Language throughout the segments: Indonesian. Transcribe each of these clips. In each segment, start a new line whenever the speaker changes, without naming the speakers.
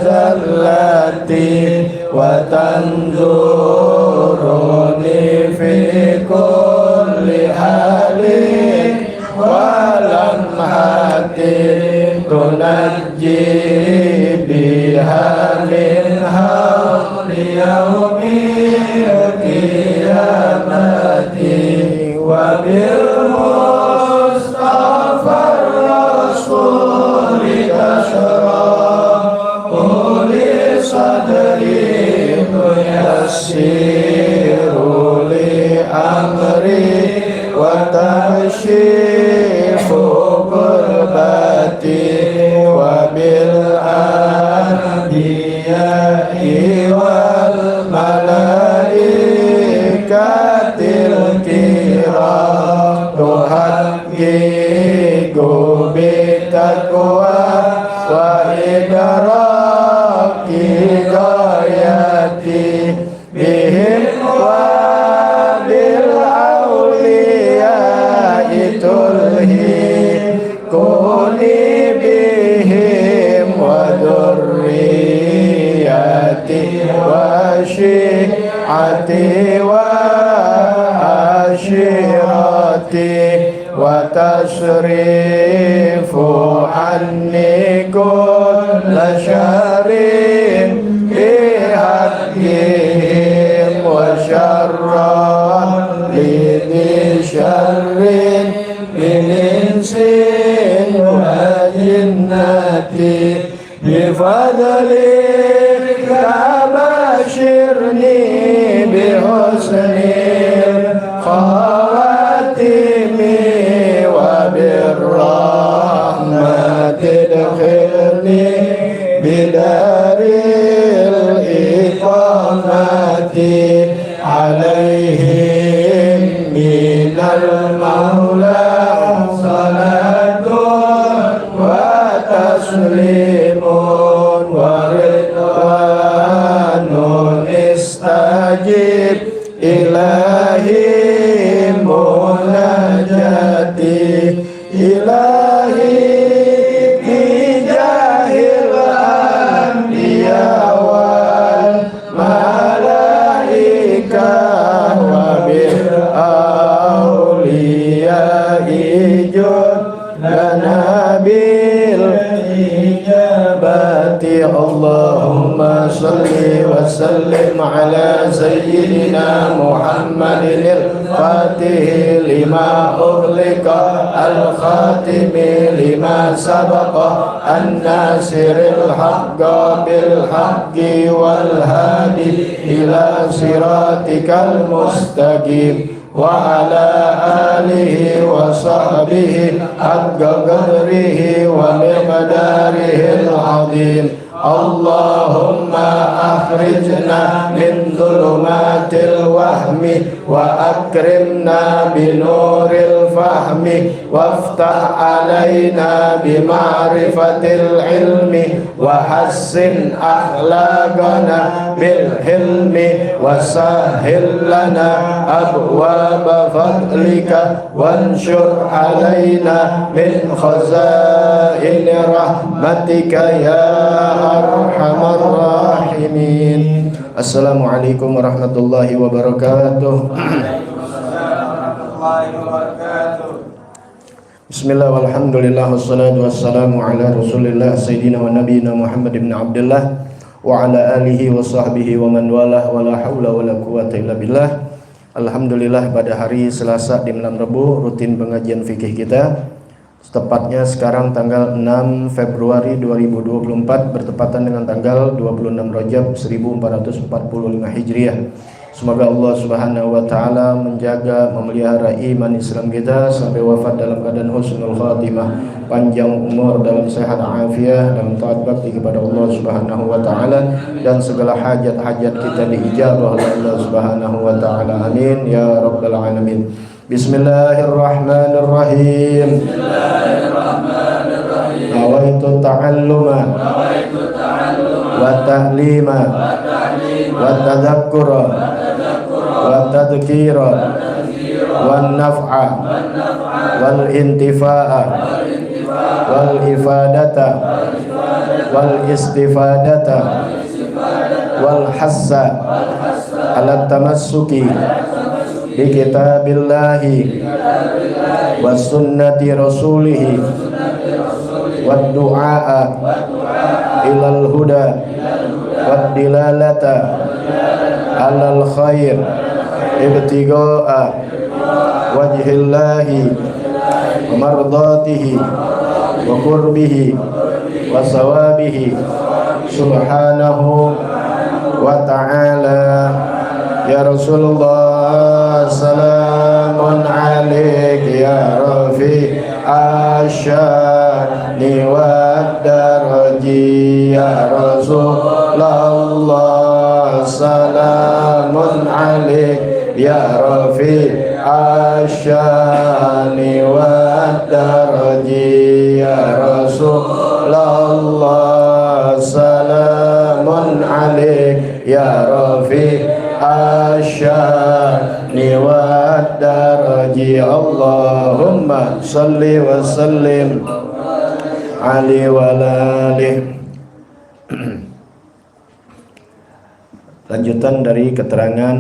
zallati wa tanzuruni fi kulli halin wa lamhati tunajji biha min hawli yaumil qiyamati wa bil mustafa rasuli tashrahu li sadri yassiru li amri wa tashifu qurbati wa bil anbiya'i wal malaikatil kiram tuhaqqiqu bitaqwa wa idraki ghayati bihim wa bil awliya'i tulhi kuni bihim wa dhurriyyati wa syi'ati wa ashirati wa tasrifu anni kulla syarin bihaqqihim wa syarran li syarrin min insin wa jinnati bifadlika bashirni bihusnil khawatimi wa birrahmati adkhilni bidaril iqamati alaihim minal maula salatun wa taslimun wa ridwanun istajib ilahi munajati ilahi bijahil anbiya wal malaika wa bil awliya ijud lana bil ijabati Allahumma salli wa sallim ala sayyidina Muhammadin al-fatih lima ughliqa al-khatimi lima sabaqa an-nasiril haqqa bil haqqi wal hadi ila siratikal mustaqim wa ala alihi wa sahbihi haqqa qadrihi wa miqdarihil azim. Allahumma akhrijna min dhulumatil wahmi wa akrimna binuril fahmi waftah alaina bima'rifatil ilmi wa hassin akhlaqana bil hilmi wa sahhil lana abwaba fadlika wanshur alaina min khazaini rahmatika ya arhamar rahimin. Assalamualaikum warahmatullahi wabarakatuh. Bismillah walhamdulillah wassalatu wassalamu ala rasulillah sayyidina wa nabiyina Muhammad ibn Abdullah wa ala alihi wa sahbihi wa man walah wa la hawla wa la quwata illa billah. Alhamdulillah pada hari Selasa di malam Rabu rutin pengajian fikih kita. Tepatnya sekarang tanggal 6 Februari 2024 bertepatan dengan tanggal 26 Rajab 1445 Hijriah. Semoga Allah Subhanahu wa taala menjaga memelihara iman Islam kita sampai wafat dalam keadaan husnul khatimah, panjang umur dalam sehat afiat dalam taat bakti kepada Allah Subhanahu wa taala dan segala hajat-hajat kita diijabah oleh Allah Subhanahu wa taala. Amin ya rabbal alamin. Bismillahirrahmanirrahim. Bismillahirrahmanirrahim. Nawaitu ta'alluma wa ta'lima wa tadhakkura wa tadhkira wa naf'a wal intifa'a wal ifadata wal istifadata wal hassa ala tamassuki bi kitabillahi was sunnati rasulihi wad du'a ilal huda wad dilalata alal khair ibtigha'a wajhillahi wa mardatihi wa qurbihi wa sawabihi subhanahu wa ta'ala. Ya Rasulullah salamun alaik ya Rafi asyani wa daraji. Ya Rasulullah salamun alaik ya Rafi asyani wa daraji. Ya Rasulullah salamun alaik ya Rafi asyani wa daraji. Allahumma salli wa sallim alaihi wa alihi. Lanjutan dari keterangan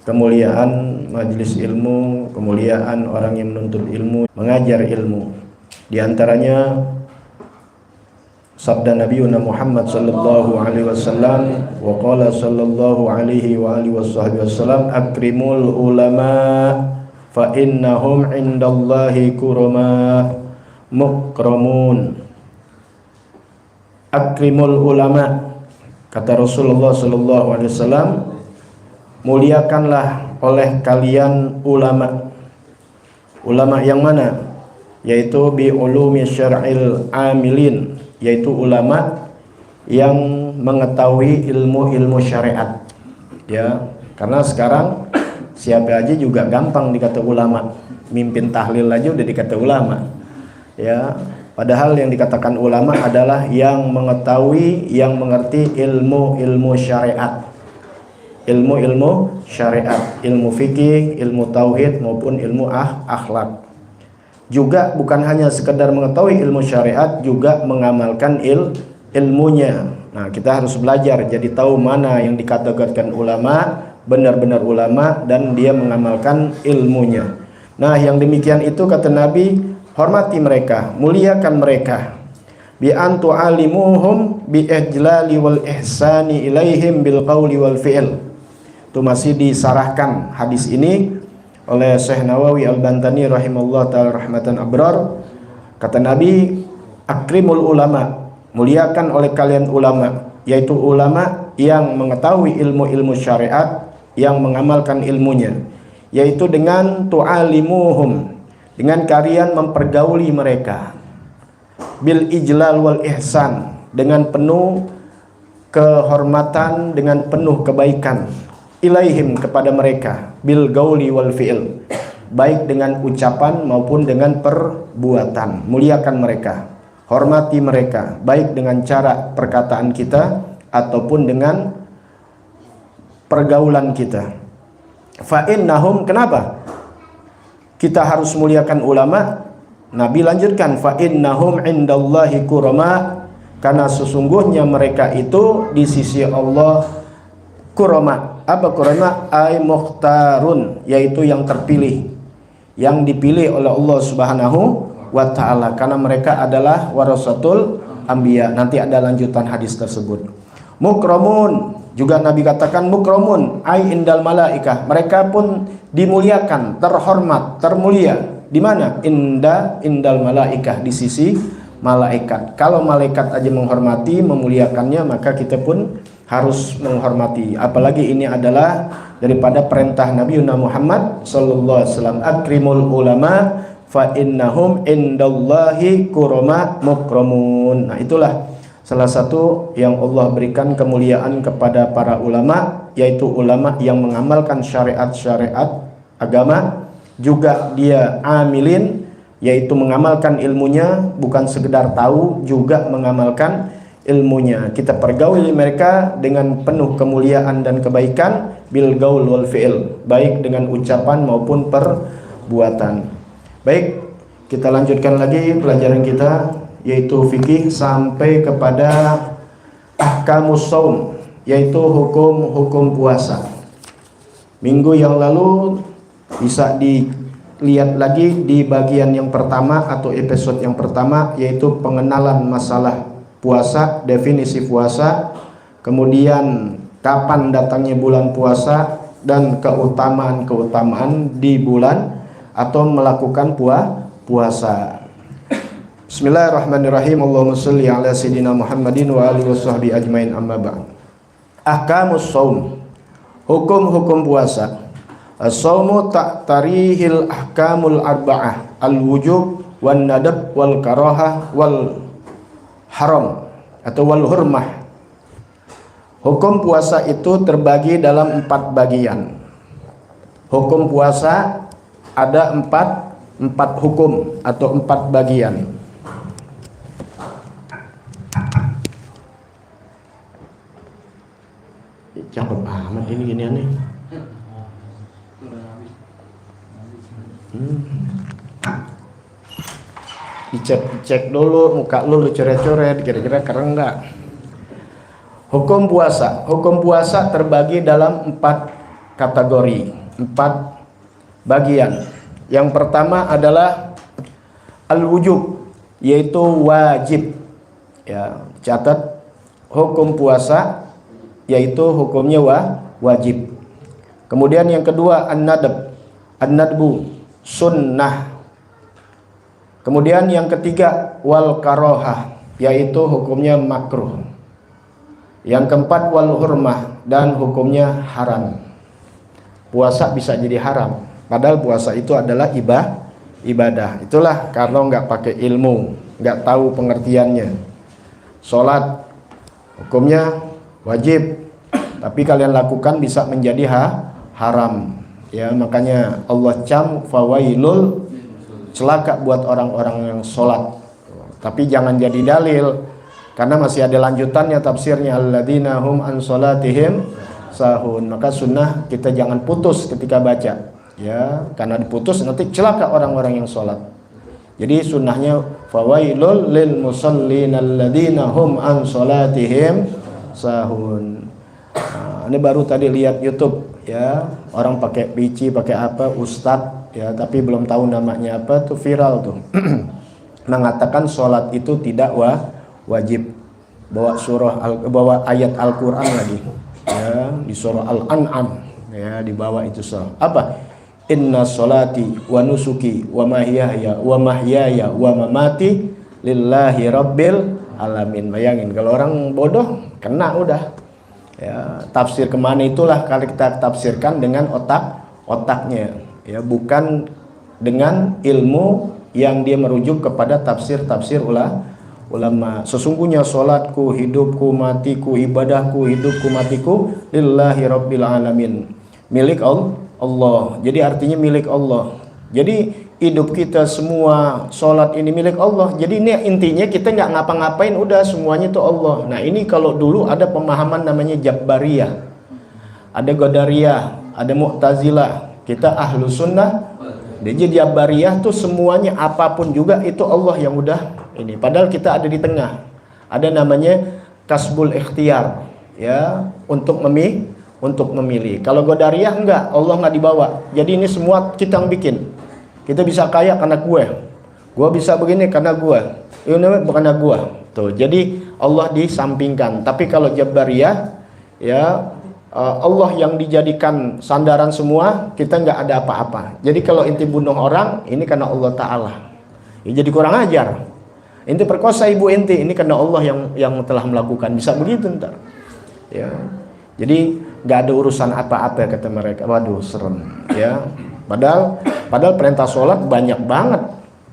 kemuliaan majelis ilmu, kemuliaan orang yang menuntut ilmu, mengajar ilmu. Di antaranya sabda Nabi Muhammad sallallahu alaihi wasallam, wa qala sallallahu alaihi wa alihi wasallam, akrimul ulama fa innahum indallahi kurama mukramun. Akrimul ulama, kata Rasulullah sallallahu alaihi wasallam, muliakanlah oleh kalian ulama. Ulama yang mana? Yaitu bi ulumi syar'il amilin, yaitu ulama yang mengetahui ilmu-ilmu syariat. Ya, karena sekarang siapa aja juga gampang dikata ulama. Mimpin tahlil aja udah dikata ulama. Ya, padahal yang dikatakan ulama adalah yang mengetahui, yang mengerti ilmu-ilmu syariat. Ilmu-ilmu syariat, ilmu fikih, ilmu tauhid maupun ilmu akhlak. Juga bukan hanya sekedar mengetahui ilmu syariat, juga mengamalkan ilmunya. Nah, kita harus belajar jadi tahu mana yang dikategorikan ulama, benar-benar ulama, dan dia mengamalkan ilmunya. Nah, yang demikian itu kata Nabi, hormati mereka, muliakan mereka. Bi an tu'alimuhum bi ijlali wal ihsani ilaihim bil qawli wal fi'l. Itu masih disarahkan hadis ini oleh Syekh Nawawi Al-Bantani rahimahullah ta'ala rahmatan abrar. Kata Nabi, akrimul ulama, muliakan oleh kalian ulama, yaitu ulama yang mengetahui ilmu-ilmu syariat, yang mengamalkan ilmunya, yaitu dengan tu'alimuhum, dengan kalian mempergauli mereka, bil ijlal wal ihsan, dengan penuh kehormatan, dengan penuh kebaikan, ilaihim kepada mereka, bil gauli wal fi'il, baik dengan ucapan maupun dengan perbuatan. Muliakan mereka, hormati mereka, baik dengan cara perkataan kita ataupun dengan pergaulan kita. Fa innahum, kenapa kita harus muliakan ulama? Nabi lanjutkan, fa innahum indallahi kurama, karena sesungguhnya mereka itu di sisi Allah kurama. Apa kurama? Ay mukhtarun, yaitu yang terpilih, yang dipilih oleh Allah Subhanahu wa ta'ala, karena mereka adalah warasatul anbiya. Nanti ada lanjutan hadis tersebut. Mukramun, juga Nabi katakan mukramun ay indal malaikah, mereka pun dimuliakan, terhormat, termulia. Di mana? Indal malaikah, di sisi malaikat. Kalau malaikat aja menghormati, memuliakannya, maka kita pun harus menghormati. Apalagi ini adalah daripada perintah Nabi Muhammad sallallahu alaihi wasallam, akrimul ulama fa innahum indallahi kurama mukramun. Nah, itulah salah satu yang Allah berikan kemuliaan kepada para ulama, yaitu ulama yang mengamalkan syariat-syariat agama, juga dia amilin, yaitu mengamalkan ilmunya, bukan sekedar tahu, juga mengamalkan ilmunya. Kita pergauli mereka dengan penuh kemuliaan dan kebaikan, bil gaul wal fi'il, baik dengan ucapan maupun perbuatan. Baik, kita lanjutkan lagi pelajaran kita, yaitu fikih, sampai kepada ahkamus shaum, yaitu hukum-hukum puasa. Minggu yang lalu bisa dilihat lagi di bagian yang pertama atau episode yang pertama, yaitu pengenalan masalah puasa, definisi puasa, kemudian kapan datangnya bulan puasa, dan keutamaan-keutamaan di bulan atau melakukan puasa. Bismillahirrahmanirrahim. Allahumma sholli ala sayyidina Muhammadin wa alihi washabbihi ajmain, amma ba'd. Ahkamus shaum, hukum-hukum puasa. As-shaumu ta'tarihil ahkamul arba'ah, al-wujub wan nadab wal karahah wal haram atau wal hurmah. Hukum puasa itu terbagi dalam 4 bagian. Hukum puasa ada 4 hukum atau 4 bagian. Cakep amat ini gini aneh. Dicek dulu muka lu coret-coret, kira-kira keren enggak? Hukum puasa. Hukum puasa terbagi dalam 4 kategori, 4 bagian. Yang pertama adalah al-wujub, yaitu wajib. Ya, catat, hukum puasa yaitu hukumnya wajib. Kemudian yang kedua an-nadab, an-nadbu, sunnah. Kemudian yang ketiga wal karohah, yaitu hukumnya makruh. Yang keempat wal hurmah, dan hukumnya haram. Puasa bisa jadi haram, padahal puasa itu adalah ibadah. Itulah karena nggak pakai ilmu, nggak tahu pengertiannya. Sholat hukumnya wajib, tapi kalian lakukan bisa menjadi haram. Ya, makanya Allah fawailul, celaka buat orang-orang yang sholat. Tapi jangan jadi dalil, karena masih ada lanjutannya tafsirnya, alladzina hum an sholatihim sahun. Maka sunnah kita jangan putus ketika baca, ya, karena diputus nanti celaka orang-orang yang sholat. Jadi sunnahnya fawailul lil musallin alladzina hum an sholatihim sahun. Nah, ini baru tadi lihat YouTube, ya, orang pakai pici, pakai apa, ustadz, ya, tapi belum tahu namanya apa, tuh viral tuh. Mengatakan sholat itu tidak wajib. Bawa ayat Al-Quran lagi, ya, di surah Al-An'am, ya, dibawa itu surah apa, inna sholati wa nusuki wa mahyaya wa mamati lillahi rabbil alamin. Bayangin kalau orang bodoh kena udah, ya. Tafsir kemana itulah kalau kita tafsirkan dengan otaknya, ya, bukan dengan ilmu yang dia merujuk kepada tafsir ulama. Sesungguhnya sholatku, hidupku, matiku, ibadahku, hidupku, matiku lillahi rabbil alamin, milik Allah. Jadi artinya milik Allah. Jadi hidup kita semua, sholat ini milik Allah. Jadi ini intinya kita nggak ngapa-ngapain, udah semuanya itu Allah. Nah ini kalau dulu ada pemahaman namanya Jabbariyah, ada Qadariyah, ada Mu'tazilah. Kita ahlu sunnah. Jadi Jabbariyah tuh semuanya apapun juga itu Allah yang udah ini. Padahal kita ada di tengah. Ada namanya kasbul ikhtiar, ya, untuk memilih. Kalau Qadariyah enggak, Allah nggak dibawa. Jadi ini semua kita yang bikin. Kita bisa kaya karena gue bisa begini karena gue, ini bukan gue. Tuh, jadi Allah disampingkan. Tapi kalau Jabbariyah, ya, Allah yang dijadikan sandaran semua, kita nggak ada apa-apa. Jadi kalau inti bunuh orang, ini karena Allah Ta'ala. Ya, jadi kurang ajar. Inti perkosa ibu inti, ini karena Allah yang telah melakukan. Bisa begitu ntar, ya. Jadi nggak ada urusan apa-apa kata mereka. Waduh, serem, ya. Padahal perintah sholat banyak banget,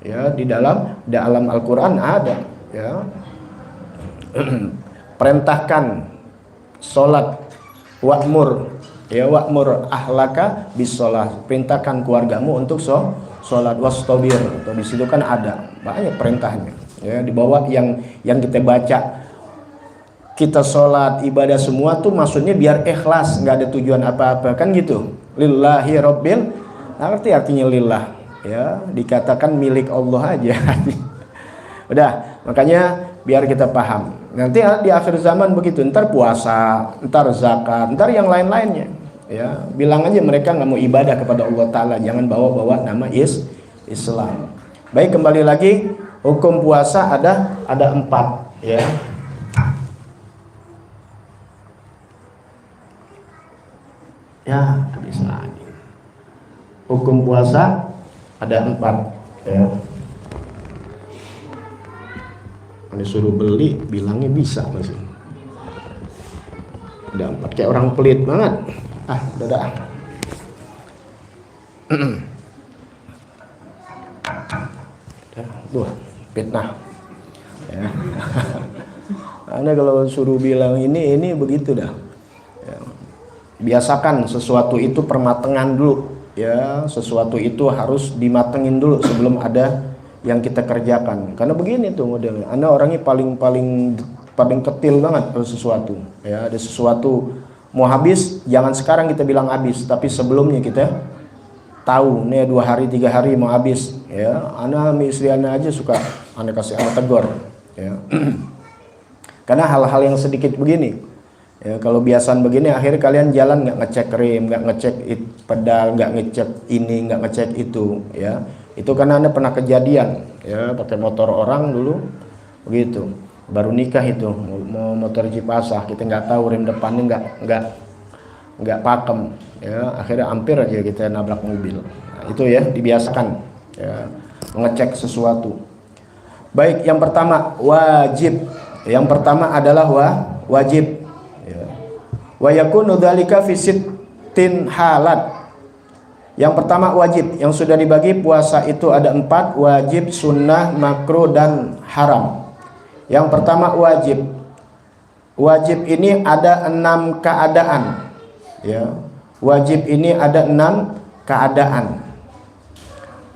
ya, di dalam Al-Quran ada, ya. Perintahkan sholat, wa'mur ahlaka bisolah, perintahkan keluargamu untuk sholat, wastabir. Di situ kan ada banyak perintahnya, ya, di bawah yang kita baca. Kita sholat, ibadah semua tuh maksudnya biar ikhlas, nggak ada tujuan apa-apa, kan gitu. Lillahi rabbil, artinya lillah, ya, dikatakan milik Allah aja. Udah, makanya biar kita paham. Nanti di akhir zaman begitu, ntar puasa, ntar zakat, ntar yang lain-lainnya. Ya, bilang aja mereka nggak mau ibadah kepada Allah Ta'ala, jangan bawa-bawa nama Islam. Baik, kembali lagi, hukum puasa ada 4, ya. Ya, habis lagi. Hukum puasa ada 4, ya. Disuruh beli, bilangnya bisa masih. Udah 4, kayak orang pelit banget. Udah dah. Tuh, fitnah. Ya. Anda kalau suruh bilang ini begitu dah. Ya. Biasakan sesuatu itu permatengan dulu. Ya, sesuatu itu harus dimatengin dulu sebelum ada yang kita kerjakan. Karena begini tuh modelnya. Anda orangnya paling ketil banget kalau sesuatu. Ya, ada sesuatu mau habis, jangan sekarang kita bilang habis, tapi sebelumnya kita tahu nih 2 hari 3 hari mau habis. Ya, Anda istri Anda aja suka Anda kasih Anda tegur. Ya. Karena hal-hal yang sedikit begini. Ya, kalau biasaan begini akhirnya kalian jalan nggak ngecek rem, nggak ngecek pedal, nggak ngecek ini, nggak ngecek itu. Ya. Itu karena Anda pernah kejadian, ya, pakai motor orang dulu begitu, baru nikah itu mau motor Cipasah, kita nggak tahu rem depannya nggak pakem, ya, akhirnya hampir aja kita nabrak mobil. Nah, itu ya dibiasakan, ya, mengecek sesuatu. Baik, yang pertama wajib, yang pertama adalah wajib, ya. Wa yakunu dzalika fi sittin halat. Yang pertama wajib, yang sudah dibagi puasa itu ada 4, wajib, sunnah, makruh, dan haram. Yang pertama wajib. Wajib ini ada 6 keadaan. Ya. Wajib ini ada 6 keadaan.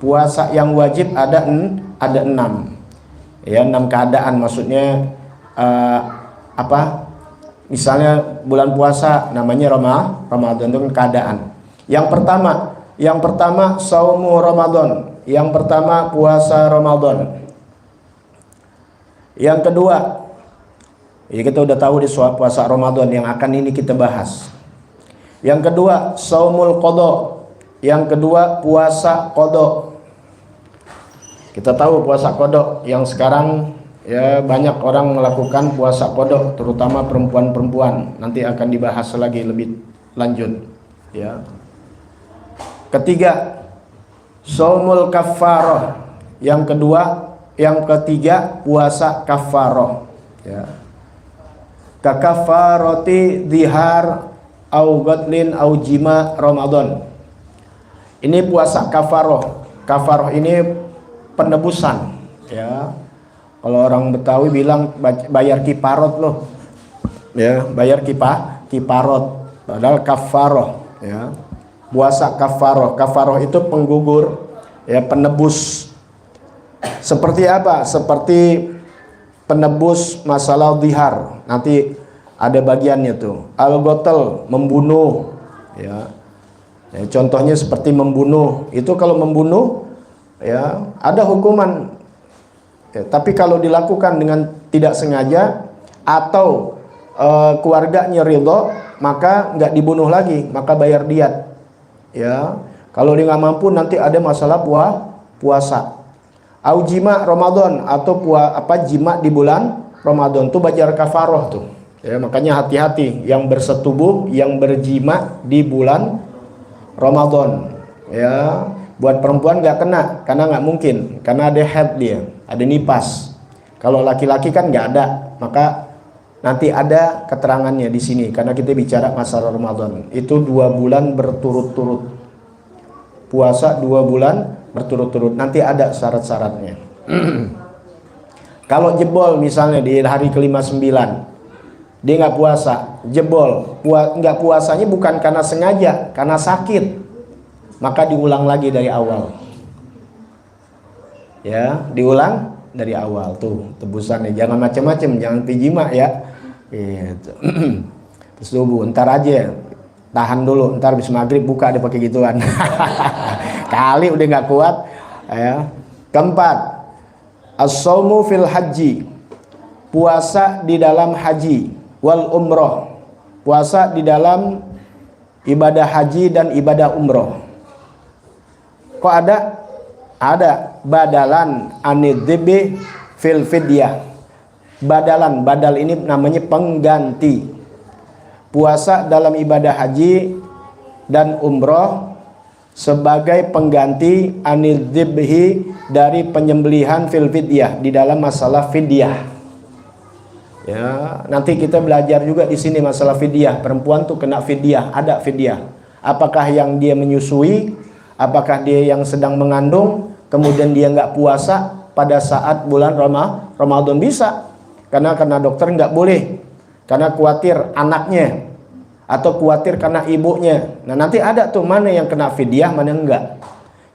Puasa yang wajib ada 6. Ya, 6 keadaan maksudnya apa? Misalnya bulan puasa namanya Ramadan itu keadaan. Yang pertama saumu Ramadan. Yang pertama puasa Ramadan. Yang kedua, ya kita udah tahu di puasa Ramadan yang akan ini kita bahas. Yang kedua saumul qadha. Yang kedua puasa qadha. Kita tahu puasa qadha yang sekarang ya banyak orang melakukan puasa qadha, terutama perempuan-perempuan. Nanti akan dibahas lagi lebih lanjut, ya. Ketiga, saumul kafarah. Yang ketiga puasa kafarah, ya. Kakafarati dhihar au gadlin au jima Ramadan. Ini puasa kafarah. Kafarah ini penebusan, ya. Kalau orang Betawi bilang bayar kiparot loh. Ya, bayar kiparot. Padahal kafarah, ya. Puasa kafaroh. Kafaroh itu penggugur, ya, penebus. Seperti apa? Seperti penebus masalah dhihar. Nanti ada bagiannya tuh. Al-gotel, membunuh, ya. Ya, contohnya seperti membunuh. Itu kalau membunuh, ya, ada hukuman. Ya, tapi kalau dilakukan dengan tidak sengaja atau keluarganya ridho, maka nggak dibunuh lagi, maka bayar diat. Ya, kalau dia nggak mampu nanti ada masalah puasa. Au jima Ramadan atau jima di bulan Ramadan tuh bayar kafaroh tuh. Ya, makanya hati-hati yang bersetubuh, yang berjima di bulan Ramadan. Ya, buat perempuan nggak kena karena nggak mungkin, karena ada haid dia, ada nifas. Kalau laki-laki kan nggak ada, maka nanti ada keterangannya di sini karena kita bicara masalah Ramadan. Itu 2 bulan berturut-turut. Puasa 2 bulan berturut-turut. Nanti ada syarat-syaratnya. Kalau jebol misalnya di hari ke-59 dia nggak puasa, jebol. Nggak puasanya bukan karena sengaja, karena sakit. Maka diulang lagi dari awal. Ya, diulang dari awal tuh tebusannya. Jangan macam-macam, jangan pijima ya. Gitu. Terus subuh, ntar aja, tahan dulu, ntar habis maghrib buka dia pakai gituan. Kali udah nggak kuat, ya. Keempat, As-saumu fil haji, puasa di dalam haji, wal umroh, puasa di dalam ibadah haji dan ibadah umroh. Kok ada? Ada badalan anidhibi fil fidyah. Badalan, badal ini namanya pengganti. Puasa dalam ibadah haji dan umroh sebagai pengganti anidhibhi dari penyembelihan fil fidyah, di dalam masalah fidyah. Ya, nanti kita belajar juga di sini masalah fidyah. Perempuan tuh kena fidyah, ada fidyah. Apakah yang dia menyusui, apakah dia yang sedang mengandung, kemudian dia nggak puasa pada saat bulan Ramadan, bisa. Karena dokter nggak boleh, karena khawatir anaknya, atau khawatir karena ibunya. Nah nanti ada tuh mana yang kena fidyah, mana enggak.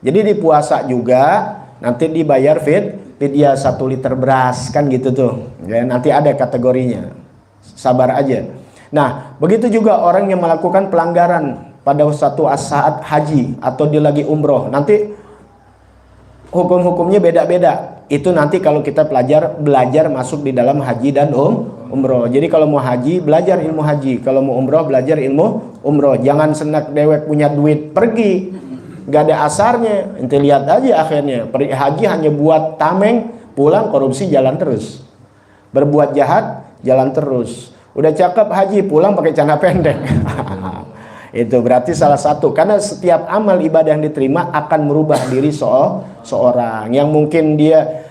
Jadi di puasa juga nanti dibayar fidyah 1 liter beras kan gitu tuh ya, nanti ada kategorinya, sabar aja. Nah begitu juga orang yang melakukan pelanggaran pada satu saat haji atau dia lagi umroh, nanti hukum-hukumnya beda-beda. Itu nanti kalau kita belajar masuk di dalam haji dan umroh. Jadi kalau mau haji, belajar ilmu haji. Kalau mau umroh, belajar ilmu umroh. Jangan senak dewek punya duit pergi, gak ada asarnya. Nanti lihat aja akhirnya, pergi haji hanya buat tameng, pulang korupsi jalan terus, berbuat jahat jalan terus. Udah cakep haji, pulang pakai celana pendek. Itu berarti salah satu, karena setiap amal ibadah yang diterima akan merubah diri seorang. Yang mungkin dia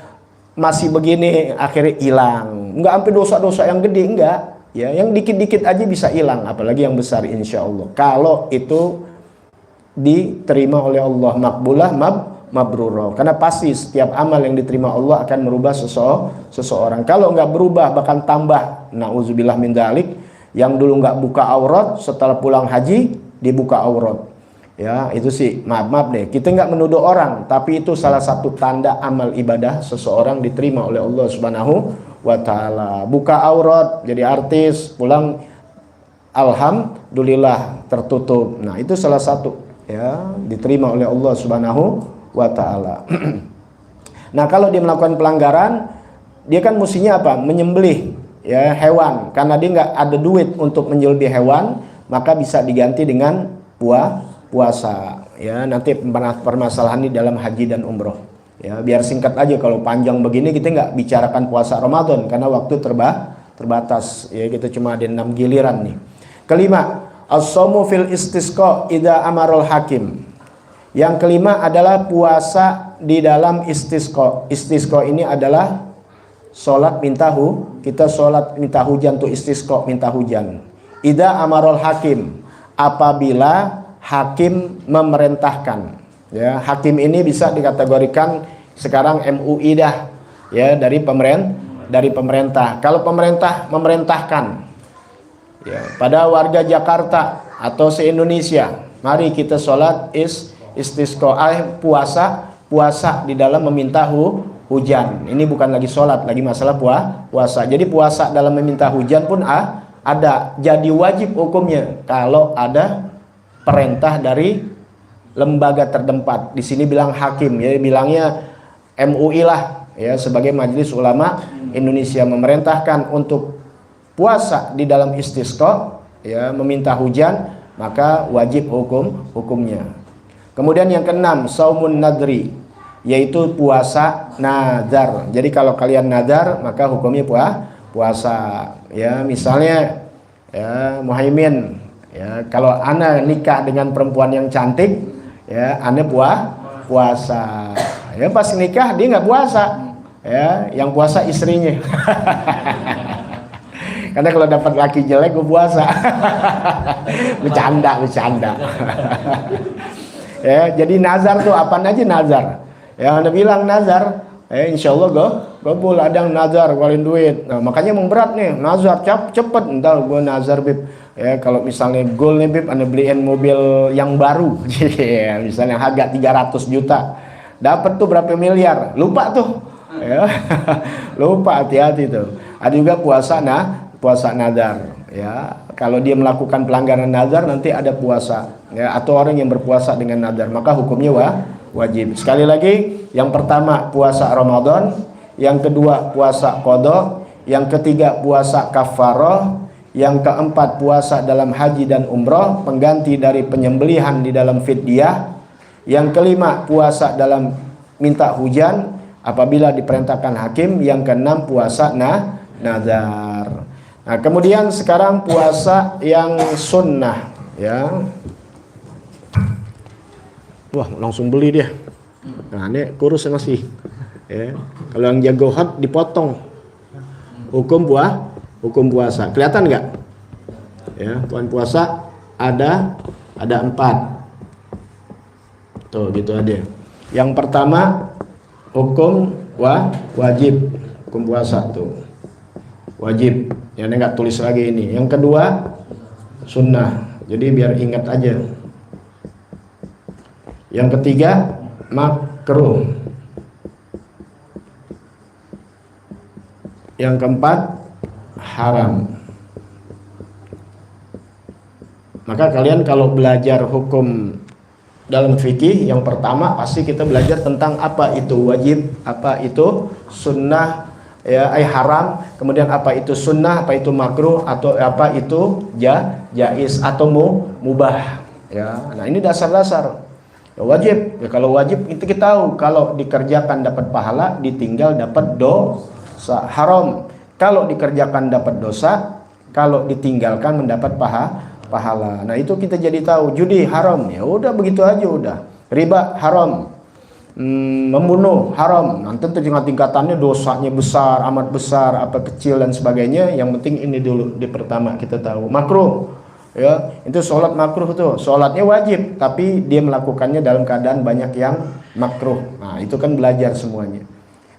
masih begini akhirnya hilang, nggak sampai dosa-dosa yang gede, enggak ya, yang dikit-dikit aja bisa hilang, apalagi yang besar insya Allah kalau itu diterima oleh Allah, makbulah mabrurah. Karena pasti setiap amal yang diterima Allah akan merubah seseorang. Kalau nggak berubah bahkan tambah, na'udzubillah min dzalik. Yang dulu nggak buka aurat, setelah pulang haji dibuka aurat. Ya itu sih maaf deh, kita nggak menuduh orang, tapi itu salah satu tanda amal ibadah seseorang diterima oleh Allah Subhanahu wa Ta'ala. Buka aurat, jadi artis, pulang alhamdulillah tertutup. Nah itu salah satu ya, diterima oleh Allah Subhanahu wa Ta'ala. Nah kalau dia melakukan pelanggaran, dia kan mestinya apa? Menyembelih ya hewan, karena dia nggak ada duit untuk menyembelih hewan, maka bisa diganti dengan puasa ya. Nanti permasalahan ini dalam haji dan umroh ya, biar singkat aja. Kalau panjang begini kita nggak bicarakan puasa Ramadan karena waktu terbatas ya, kita cuma ada 6 giliran nih. Kelima, as-shaumu fil istisqa idza amarul hakim. Yang kelima adalah puasa di dalam istisqa. Istisqa ini adalah sholat kita sholat minta hujan tuh, istisqa minta hujan. Idza amarul hakim, apabila hakim memerintahkan ya. Hakim ini bisa dikategorikan sekarang MUI dah ya, dari pemerintah. Kalau pemerintah memerintahkan ya, pada warga Jakarta atau se-Indonesia, mari kita sholat istisqa, puasa di dalam meminta hujan. Ini bukan lagi sholat, lagi masalah puasa. Jadi puasa dalam meminta hujan pun ada, jadi wajib hukumnya kalau ada perintah dari lembaga tertempat. Di sini bilang hakim ya, bilangnya MUI lah ya, sebagai Majelis Ulama Indonesia memerintahkan untuk puasa di dalam istisqa ya, meminta hujan, maka wajib hukumnya. Kemudian yang keenam, saumun nadri, yaitu puasa nazar. Jadi kalau kalian nazar maka hukumnya puasa ya. Misalnya ya, Muhaimin ya, kalau ana nikah dengan perempuan yang cantik ya, ana puasa ya. Pas nikah dia nggak puasa ya, yang puasa istrinya. Karena kalau dapat laki jelek gue puasa. bercanda ya. Jadi nazar tuh apaan aja nazar ya, anda bilang nazar insya Allah gue boleh ada yang nazar keluarin duit. Nah makanya emang berat nih nazar, cepet ntar gue nazar bib ya. Kalau misalnya goal nih bib, anda beliin mobil yang baru ya, misalnya harga 300 juta, dapat tuh berapa miliar, lupa tuh ya. Lupa, hati-hati tuh. Ada juga puasa nazar ya. Kalau dia melakukan pelanggaran nazar nanti ada puasa ya, atau orang yang berpuasa dengan nazar maka hukumnya wajib. Sekali lagi, yang pertama puasa Ramadan, yang kedua puasa qada, yang ketiga puasa kafarah, yang keempat puasa dalam haji dan umroh pengganti dari penyembelihan di dalam fidyah, yang kelima puasa dalam minta hujan apabila diperintahkan hakim, yang keenam puasa nazar. Nah, kemudian sekarang puasa yang sunnah ya. Wah, langsung beli dia. Nah, ini kurus masih. Ya. Kalau yang jago hot dipotong. Hukum puasa. Kelihatan nggak? Ya, tuan puasa ada 4. Tuh, gitu aja. Yang pertama hukum wajib, hukum puasa tuh. Wajib. Ya, ini nggak tulis lagi ini. Yang kedua sunnah. Jadi biar ingat aja. Yang ketiga makruh. Yang keempat haram. Maka kalian kalau belajar hukum dalam fikih, yang pertama pasti kita belajar tentang apa itu wajib, apa itu sunnah, ya, haram, kemudian apa itu sunnah, apa itu makruh, atau apa itu jaiz atau mubah. Ya, nah ini dasar-dasar. Ya, wajib, ya, kalau wajib itu kita tahu kalau dikerjakan dapat pahala, ditinggal dapat dosa. Haram, kalau dikerjakan dapat dosa, kalau ditinggalkan mendapat pahala. Nah itu kita jadi tahu. Judi haram, ya udah begitu aja udah. Riba haram, membunuh haram. Nanti tingkatannya dosanya besar, amat besar, apa kecil dan sebagainya. Yang penting ini dulu di pertama kita tahu. Makruh. Ya, itu sholat makruh tuh, sholatnya wajib, tapi dia melakukannya dalam keadaan banyak yang makruh. Nah, itu kan belajar semuanya.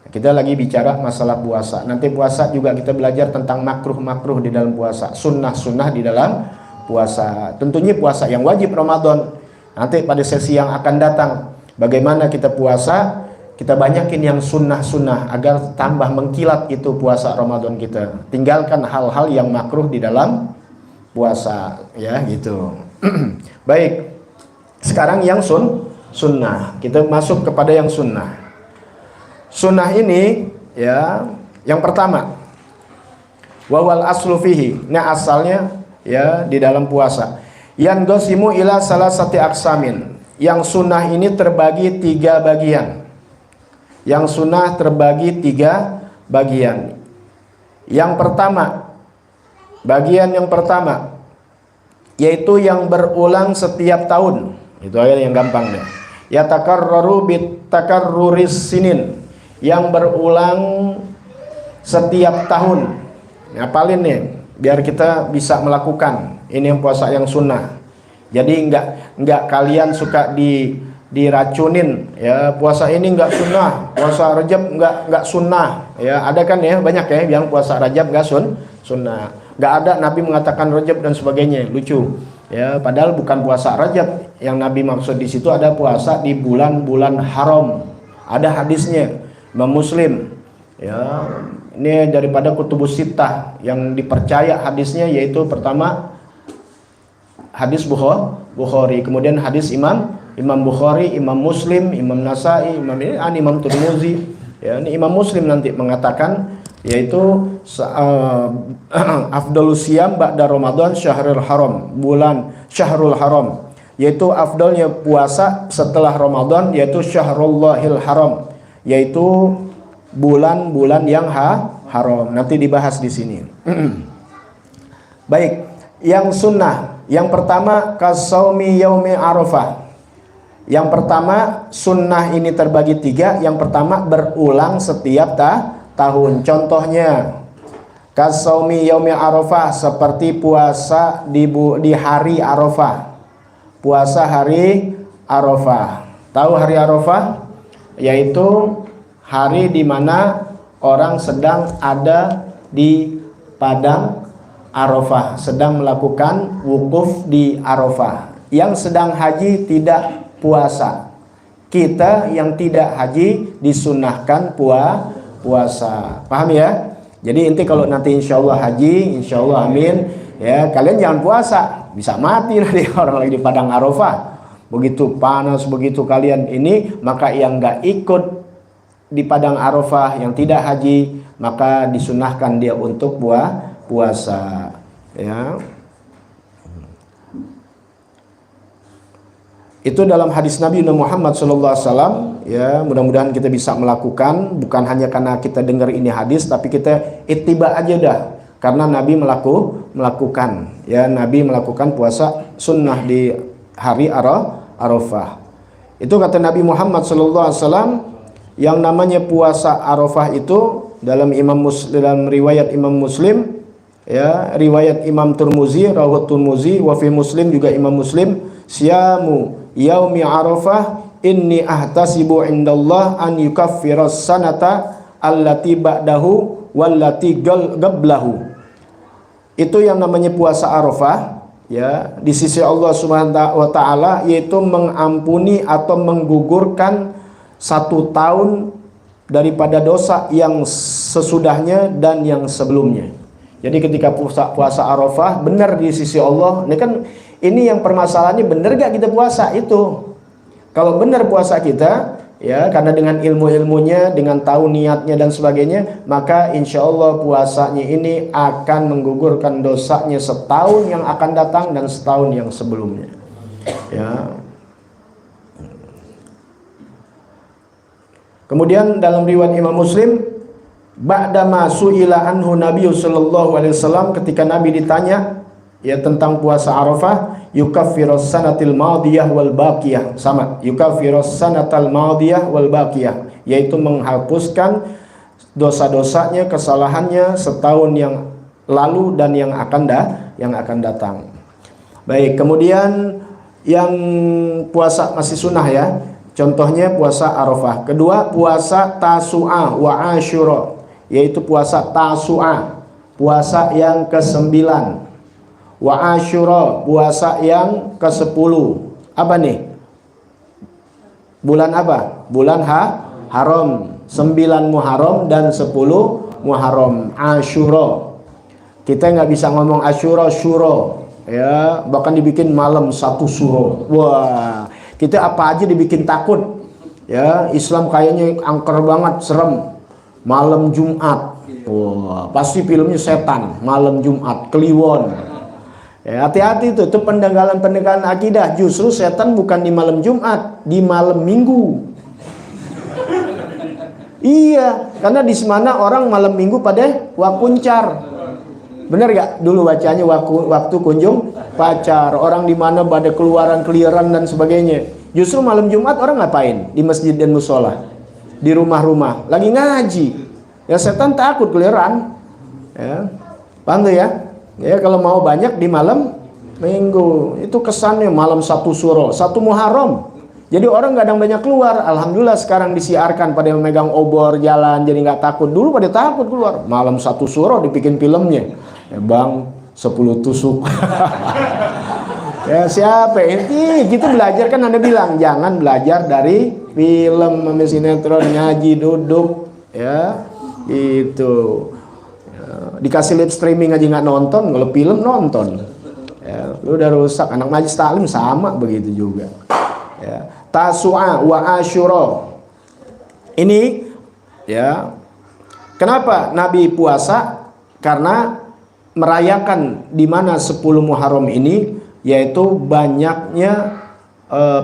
Kita lagi bicara masalah puasa. Nanti puasa juga kita belajar tentang makruh di dalam puasa, sunnah di dalam puasa. Tentunya puasa yang wajib Ramadan. Nanti pada sesi yang akan datang, bagaimana kita puasa, kita banyakin yang sunnah agar tambah mengkilat itu puasa Ramadan kita. Tinggalkan hal-hal yang makruh di dalam puasa, ya gitu. Baik, sekarang yang sunnah. Kita masuk kepada yang sunnah. Sunnah ini, ya, yang pertama, wawal aslu fihi. Nah asalnya, ya, di dalam puasa. Yang gosimu ila salah satu aksamin. Yang sunnah ini terbagi 3 bagian. Yang sunnah terbagi 3 bagian. Yang pertama, bagian yang pertama yaitu yang berulang setiap tahun. Itu aja yang gampang deh. Ya takarraru bit takarruris sinin, yang berulang setiap tahun. Ngapalin nih biar kita bisa melakukan. Ini yang puasa yang sunnah. Jadi enggak kalian suka diracunin, ya, puasa ini enggak sunnah, puasa Rajab enggak sunnah, ya, ada kan ya banyak ya yang puasa Rajab enggak sunnah. Nggak ada Nabi mengatakan Rajab dan sebagainya, lucu ya, padahal bukan puasa Rajab yang Nabi maksud di situ, ada puasa di bulan-bulan haram, ada hadisnya Imam Muslim, ya, ini daripada kutubus sittah yang dipercaya hadisnya, yaitu pertama hadis Bukhari, kemudian hadis Imam Bukhari, Imam Muslim, Imam Nasai, Imam Tirmizi, ya, ini Imam Muslim nanti mengatakan, yaitu afdalus siyam ba'da Ramadan syahrul haram, bulan syahrul haram, yaitu afdalnya puasa setelah Ramadan, yaitu syahrullahil haram, yaitu bulan-bulan yang haram. Nanti dibahas di sini. Baik, yang sunnah, yang pertama kasaumi yaumi arafah. Yang pertama sunnah ini terbagi 3. Yang pertama berulang setiap tahun. Contohnya kasaumi yaumi arafah, seperti puasa di hari Arafah. Puasa hari Arafah. Tahu hari Arafah? Yaitu hari di mana orang sedang ada di padang Arafah, sedang melakukan wukuf di Arafah. Yang sedang haji tidak puasa. Kita yang tidak haji disunahkan puasa. Paham ya? Jadi inti kalau nanti insya Allah haji, insya Allah amin, ya, kalian jangan puasa, bisa mati nanti orang lagi di padang Arafah. Begitu panas, begitu kalian ini, maka yang nggak ikut di padang Arafah, yang tidak haji, maka disunahkan dia untuk puasa. Ya. Itu dalam hadis Nabi Muhammad SAW. Ya, mudah-mudahan kita bisa melakukan, bukan hanya karena kita dengar ini hadis, tapi kita ittiba aja dah, karena Nabi melakukan. Ya, Nabi melakukan puasa sunnah di hari Arafah. Itu kata Nabi Muhammad SAW, yang namanya puasa Arafah itu dalam dalam riwayat Imam Muslim, ya, riwayat Imam Turmuzi, rawat Turmuzi, wa fi Muslim juga Imam Muslim, siyamu yaumi Arafah inni ahtasibu indallah an yukaffiras sanata allati ba'dahu wallati qablahu. Itu yang namanya puasa Arafah, ya, di sisi Allah Subhanahu wa taala, yaitu mengampuni atau menggugurkan 1 tahun daripada dosa yang sesudahnya dan yang sebelumnya. Jadi ketika puasa Arafah benar di sisi Allah, ini yang permasalahannya, benar gak kita puasa itu? Kalau benar puasa kita, ya, karena dengan ilmu-ilmunya, dengan tahu niatnya dan sebagainya, maka insya Allah puasanya ini akan menggugurkan dosanya setahun yang akan datang dan setahun yang sebelumnya. Ya. Kemudian dalam riwayat Imam Muslim, ba'dama su'ila anhu Nabi sallallahu alaihi wasallam, ketika Nabi ditanya ya tentang puasa Arafah, yukaffiras sanatil madiyah wal baqiyah, sama, yukaffiras sanatal madiyah wal baqiyah, yaitu menghapuskan dosa-dosanya, kesalahannya setahun yang lalu dan yang akan datang. Baik, kemudian yang puasa masih sunnah ya. Contohnya puasa Arafah. Kedua, puasa Tasu'ah wa Asyura, yaitu puasa Tasu'ah, puasa yang ke-9. Wa Asyura, puasa yang ke-10. Apa nih? Bulan apa? Bulan Haram. 9 Muharram dan 10 Muharram. Asyura. Kita nggak bisa ngomong Asyura syuro, ya, bahkan dibikin malam 1 syuro. Wah, kita apa aja dibikin takut. Ya, Islam kayaknya angker banget, serem. Malam Jumat. Wah, pasti filmnya setan, malam Jumat, Kliwon. Ya, hati-hati itu pendanggalan-pendanggalan akidah. Justru setan bukan di malam Jumat, di malam Minggu. Iya, karena di mana orang malam Minggu pada wakuncar. Benar gak? Dulu bacanya waktu kunjung pacar. Orang di mana pada keluaran, keliaran dan sebagainya. Justru malam Jumat orang ngapain? Di masjid dan musola, di rumah-rumah, lagi ngaji. Ya, setan takut keliaran. Ya, paham tuh ya? Ya, kalau mau banyak di malam Minggu. Itu kesannya malam 1 Syuro, 1 Muharram. Jadi orang kadang banyak keluar. Alhamdulillah sekarang disiarkan pada memegang obor jalan, jadi nggak takut. Dulu pada takut keluar. Malam 1 Syuro dibikin filmnya. Ya, Bang 10 tusuk. Ya, siapa ini? Gitu belajar, kan Anda bilang jangan belajar dari film, sinetron, ngaji, duduk, ya, itu. Ya, dikasih live streaming aja nggak nonton, kalau film nonton. Ya, lu udah rusak. Anak majlis taklim sama begitu juga. Ya. Tasu'a wa Asyura. Ini ya. Kenapa Nabi puasa? Karena merayakan di mana 10 Muharram ini, yaitu banyaknya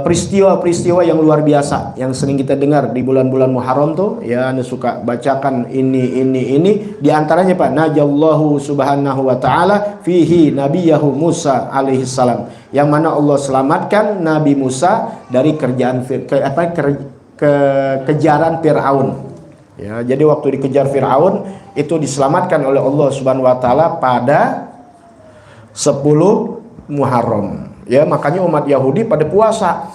peristiwa-peristiwa yang luar biasa yang sering kita dengar di bulan-bulan Muharram tuh, ya, Anda suka bacakan ini di antaranya Pak, najallahu subhanahu wa ta'ala fihi nabiyahu Musa alaihi salam, yang mana Allah selamatkan Nabi Musa dari kejaran Fir'aun. Ya, jadi waktu dikejar Fir'aun itu diselamatkan oleh Allah Subhanahu wa taala pada 10 Muharram. Ya, makanya umat Yahudi pada puasa.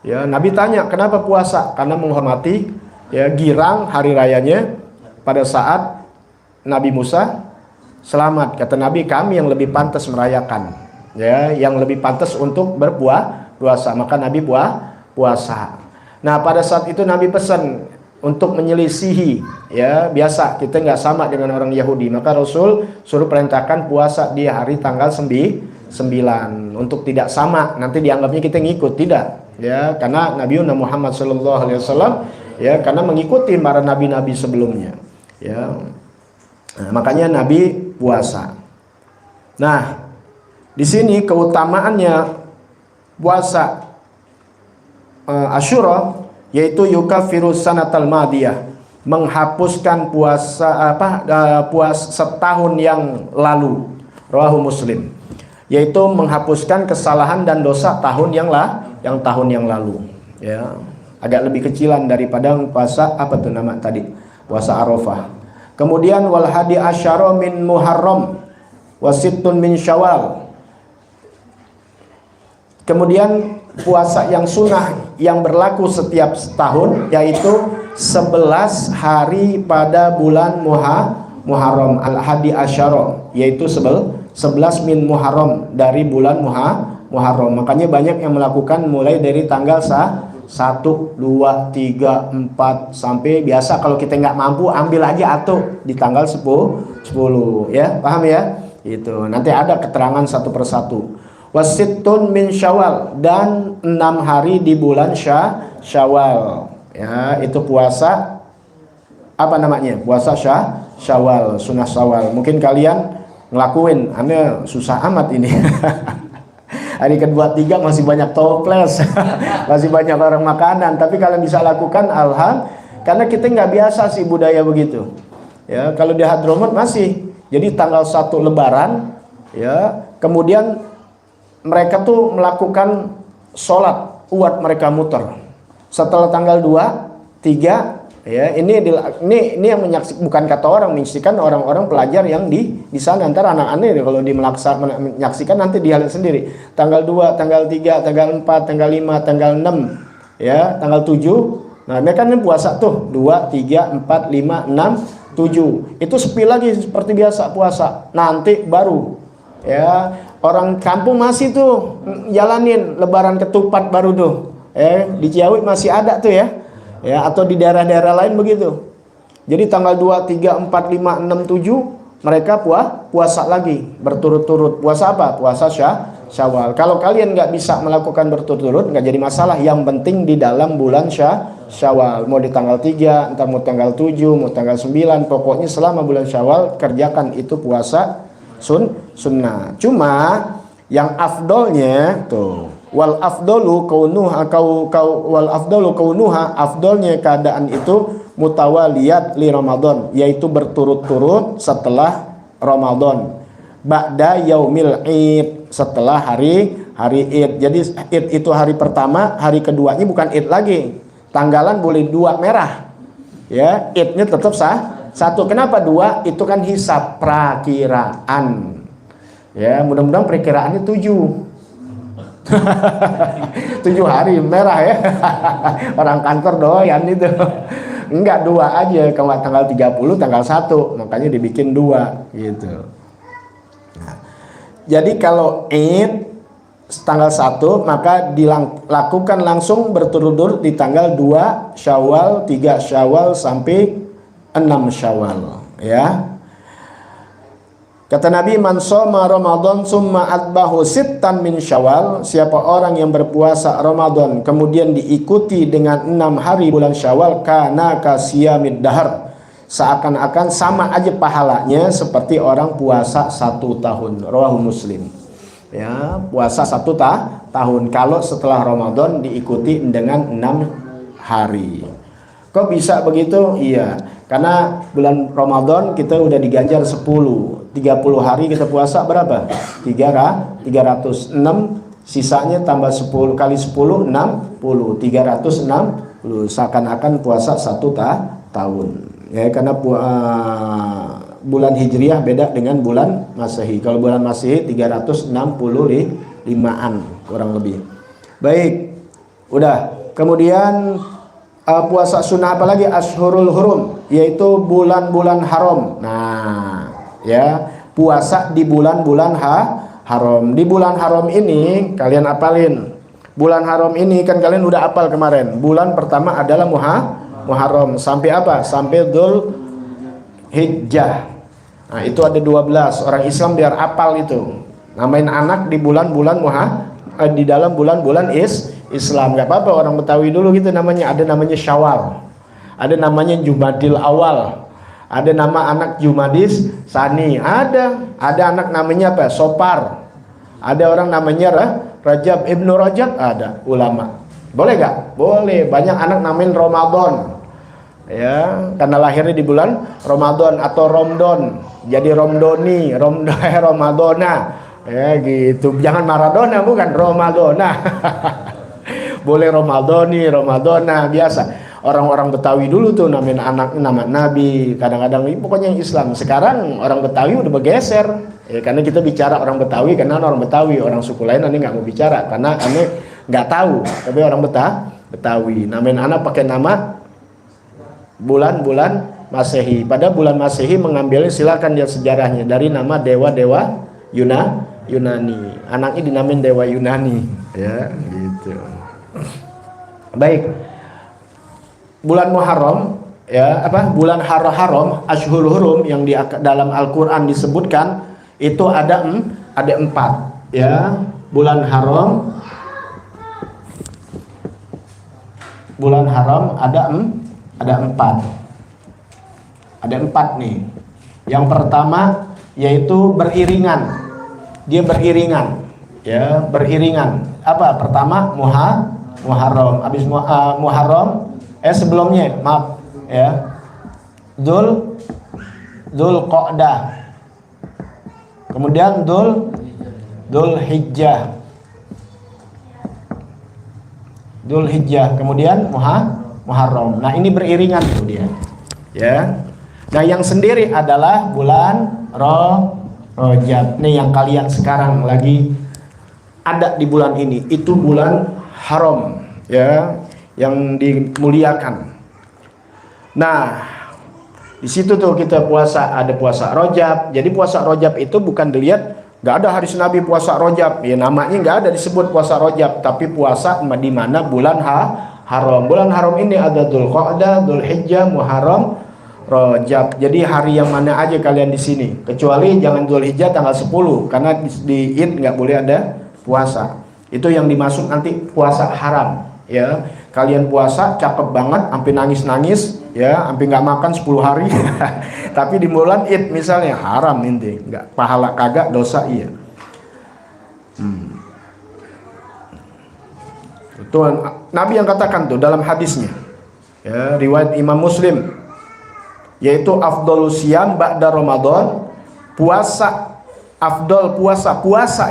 Ya, Nabi tanya, "Kenapa puasa?" Karena menghormati ya girang hari rayanya pada saat Nabi Musa selamat. Kata Nabi, "Kami yang lebih pantas merayakan." Ya, yang lebih pantas untuk berpuasa, maka Nabi puasa. Nah, pada saat itu Nabi pesan untuk menyelisihi, ya, biasa kita nggak sama dengan orang Yahudi, maka Rasul suruh perintahkan puasa di hari tanggal 9 untuk tidak sama, nanti dianggapnya kita ngikut, tidak, ya, karena Nabi Muhammad SAW ya, karena mengikuti para nabi-nabi sebelumnya, ya. Nah, makanya Nabi puasa. Nah, di sini keutamaannya puasa Asyura, yaitu yukafiru sanatal madiyah, menghapuskan puasa setahun yang lalu. Rawahu Muslim, yaitu menghapuskan kesalahan dan dosa tahun yang lalu, ya. Agak lebih kecilan daripada puasa puasa Arafah. Kemudian wal hadi asyara min Muharram wasittun min Syawal. Kemudian puasa yang sunnah yang berlaku setiap tahun, yaitu 11 hari pada bulan Muharram, al hadi asyara, yaitu 11 min Muharram, dari bulan Muharram. Makanya banyak yang melakukan mulai dari tanggal 1, 2, 3, 4 sampai, biasa kalau kita nggak mampu ambil aja atau di tanggal 10, ya, paham ya? Itu nanti ada keterangan satu persatu. Wasittun min Syawal, dan 6 hari di bulan Syawal, ya, itu puasa puasa Syawal, sunnah Syawal. Mungkin kalian ngelakuin, ane susah amat ini. Hari kedua, tiga masih banyak toples, masih banyak orang makanan. Tapi kalian bisa lakukan, alhamdulillah, karena kita nggak biasa sih budaya begitu. Ya, kalau di Hadramut masih. Jadi tanggal 1 Lebaran, ya, kemudian mereka tuh melakukan sholat, mereka muter. Setelah tanggal 2, 3, ya, ini yang menyaksikan, bukan kata orang, menyaksikan orang-orang pelajar yang di sana. Antara anak-anak kalau menyaksikan nanti dia lihat sendiri. Tanggal 2, tanggal 3, tanggal 4, tanggal 5, tanggal 6, ya, tanggal 7. Nah, mereka kan puasa tuh 2, 3, 4, 5, 6, 7. Itu sepi lagi seperti biasa puasa. Nanti baru, ya, orang kampung masih tuh jalanin lebaran ketupat baru tuh. Di Ciawi masih ada tuh, ya. Ya, atau di daerah-daerah lain begitu. Jadi tanggal 2, 3, 4, 5, 6, 7 mereka puasa lagi berturut-turut. Puasa apa? Puasa Syawal. Kalau kalian nggak bisa melakukan berturut-turut, nggak jadi masalah. Yang penting di dalam bulan Syawal. Mau di tanggal 3, entah mau tanggal 7, mau tanggal 9, pokoknya selama bulan Syawal kerjakan itu puasa sunnah. Cuma yang afdolnya tuh, wal afdalu kaunuha, afdolnya keadaan itu mutawaliyat li Ramadan, yaitu berturut-turut setelah Ramadan, ba'da yaumil id, setelah hari id. Jadi id itu hari pertama, hari keduanya bukan id lagi, tanggalan boleh 2 merah, ya, idnya tetap satu. Kenapa 2? Itu kan hisab, prakiraan, ya, mudah-mudahan perkiraannya 7 hari merah, ya. Orang kantor doyan itu. Enggak, 2 aja. Kalau tanggal 30, tanggal 1, makanya dibikin 2 gitu. Nah, jadi kalau Id tanggal 1, maka dilakukan langsung berturut-turut di tanggal 2 Syawal, 3 Syawal sampai 6 Syawal, ya. Kata Nabi, man shoma Ramadan summa atbahu sittan min Syawal, siapa orang yang berpuasa Ramadan kemudian diikuti dengan 6 hari bulan Syawal, kana kasiyamid dahar, seakan-akan sama aja pahalanya seperti orang puasa 1 tahun. Rawahu Muslim. Ya, puasa 1 tahun kalau setelah Ramadan diikuti dengan 6 hari. Kok bisa begitu? Iya, karena bulan Ramadan kita udah diganjar 30 hari kita puasa berapa? 306, sisanya tambah 10 kali 10, 60, 360, seakan-akan puasa 1 tahun. Ya, karena bulan Hijriah beda dengan bulan Masehi. Kalau bulan Masehi 365-an kurang lebih. Baik, udah. Kemudian puasa sunnah apa lagi? Ashurul Hurum, yaitu bulan-bulan haram. Nah, ya, puasa di bulan-bulan haram. Di bulan haram ini kalian apalin. Bulan haram ini kan kalian udah apal kemarin. Bulan pertama adalah Muharram. Sampai apa? Sampai Dzul Hijjah. Nah, itu ada 12. Orang Islam biar apal itu. Namain anak di bulan-bulan di dalam bulan-bulan Islam. Gak apa-apa, orang Betawi dulu gitu namanya. Ada namanya Syawal. Ada namanya Jumadil Awal. Ada nama anak Jumadis Sani. Ada anak namanya apa? Sopar. Ada orang namanya Rajab, Ibnu Rajab, ada ulama. Boleh gak? Boleh. Banyak anak namain Ramadan. Ya, karena lahirnya di bulan Ramadan atau Romdon. Jadi Romdoni, Ramadona. Ya gitu. Jangan Maradona, bukan Ramadona. Boleh Ramadoni, Ramadona, biasa. Orang-orang Betawi dulu tuh namain anak nama Nabi, kadang-kadang pokoknya yang Islam. Sekarang orang Betawi udah bergeser, ya, karena kita bicara orang Betawi karena orang Betawi, orang suku lain nanti nggak mau bicara karena kami nggak tahu. Tapi orang Betawi namain anak pakai nama bulan-bulan Masehi. Pada bulan Masehi mengambilnya, silakan lihat sejarahnya dari nama dewa-dewa Yunani. Anaknya dinamain dewa Yunani, ya gitu. Baik. Bulan Muharram, ya bulan haram, Ashhurul Hurum yang di dalam Al-Qur'an disebutkan itu ada 4, ya. Bulan haram ada 4. Ada 4 nih. Yang pertama yaitu beriringan. Dia beriringan, ya, beriringan. Apa? Pertama Muharram, habis Muharram sebelumnya, maaf ya, Dzulqa'dah, kemudian Dzulhijjah, kemudian Muharram. Nah, ini beriringan tuh dia, ya. Nah, yang sendiri adalah bulan Rajab. Nih yang kalian sekarang lagi ada di bulan ini, itu bulan haram, ya, yang dimuliakan. Nah, di situ tuh kita puasa, ada puasa Rajab. Jadi puasa Rajab itu bukan dilihat, nggak ada hadis Nabi puasa Rajab, ya namanya nggak ada disebut puasa Rajab, tapi puasa di mana bulan haram. Bulan haram ini ada Dzulqa'dah, Dzulhijjah, Muharram, Rajab. Jadi hari yang mana aja kalian di sini, kecuali jangan Dzulhijjah tanggal 10 karena di Id nggak boleh ada puasa. Itu yang dimasuk nanti puasa haram, ya. Kalian puasa cakep banget sampai nangis-nangis, ya, sampai nggak makan 10 hari. Tapi di bulan Id misalnya haram, inti nggak pahala, kagak dosa, iya. Itu Nabi yang katakan tuh dalam hadisnya, ya, riwayat Imam Muslim, yaitu afdhalus siyam ba'da Ramadan, puasa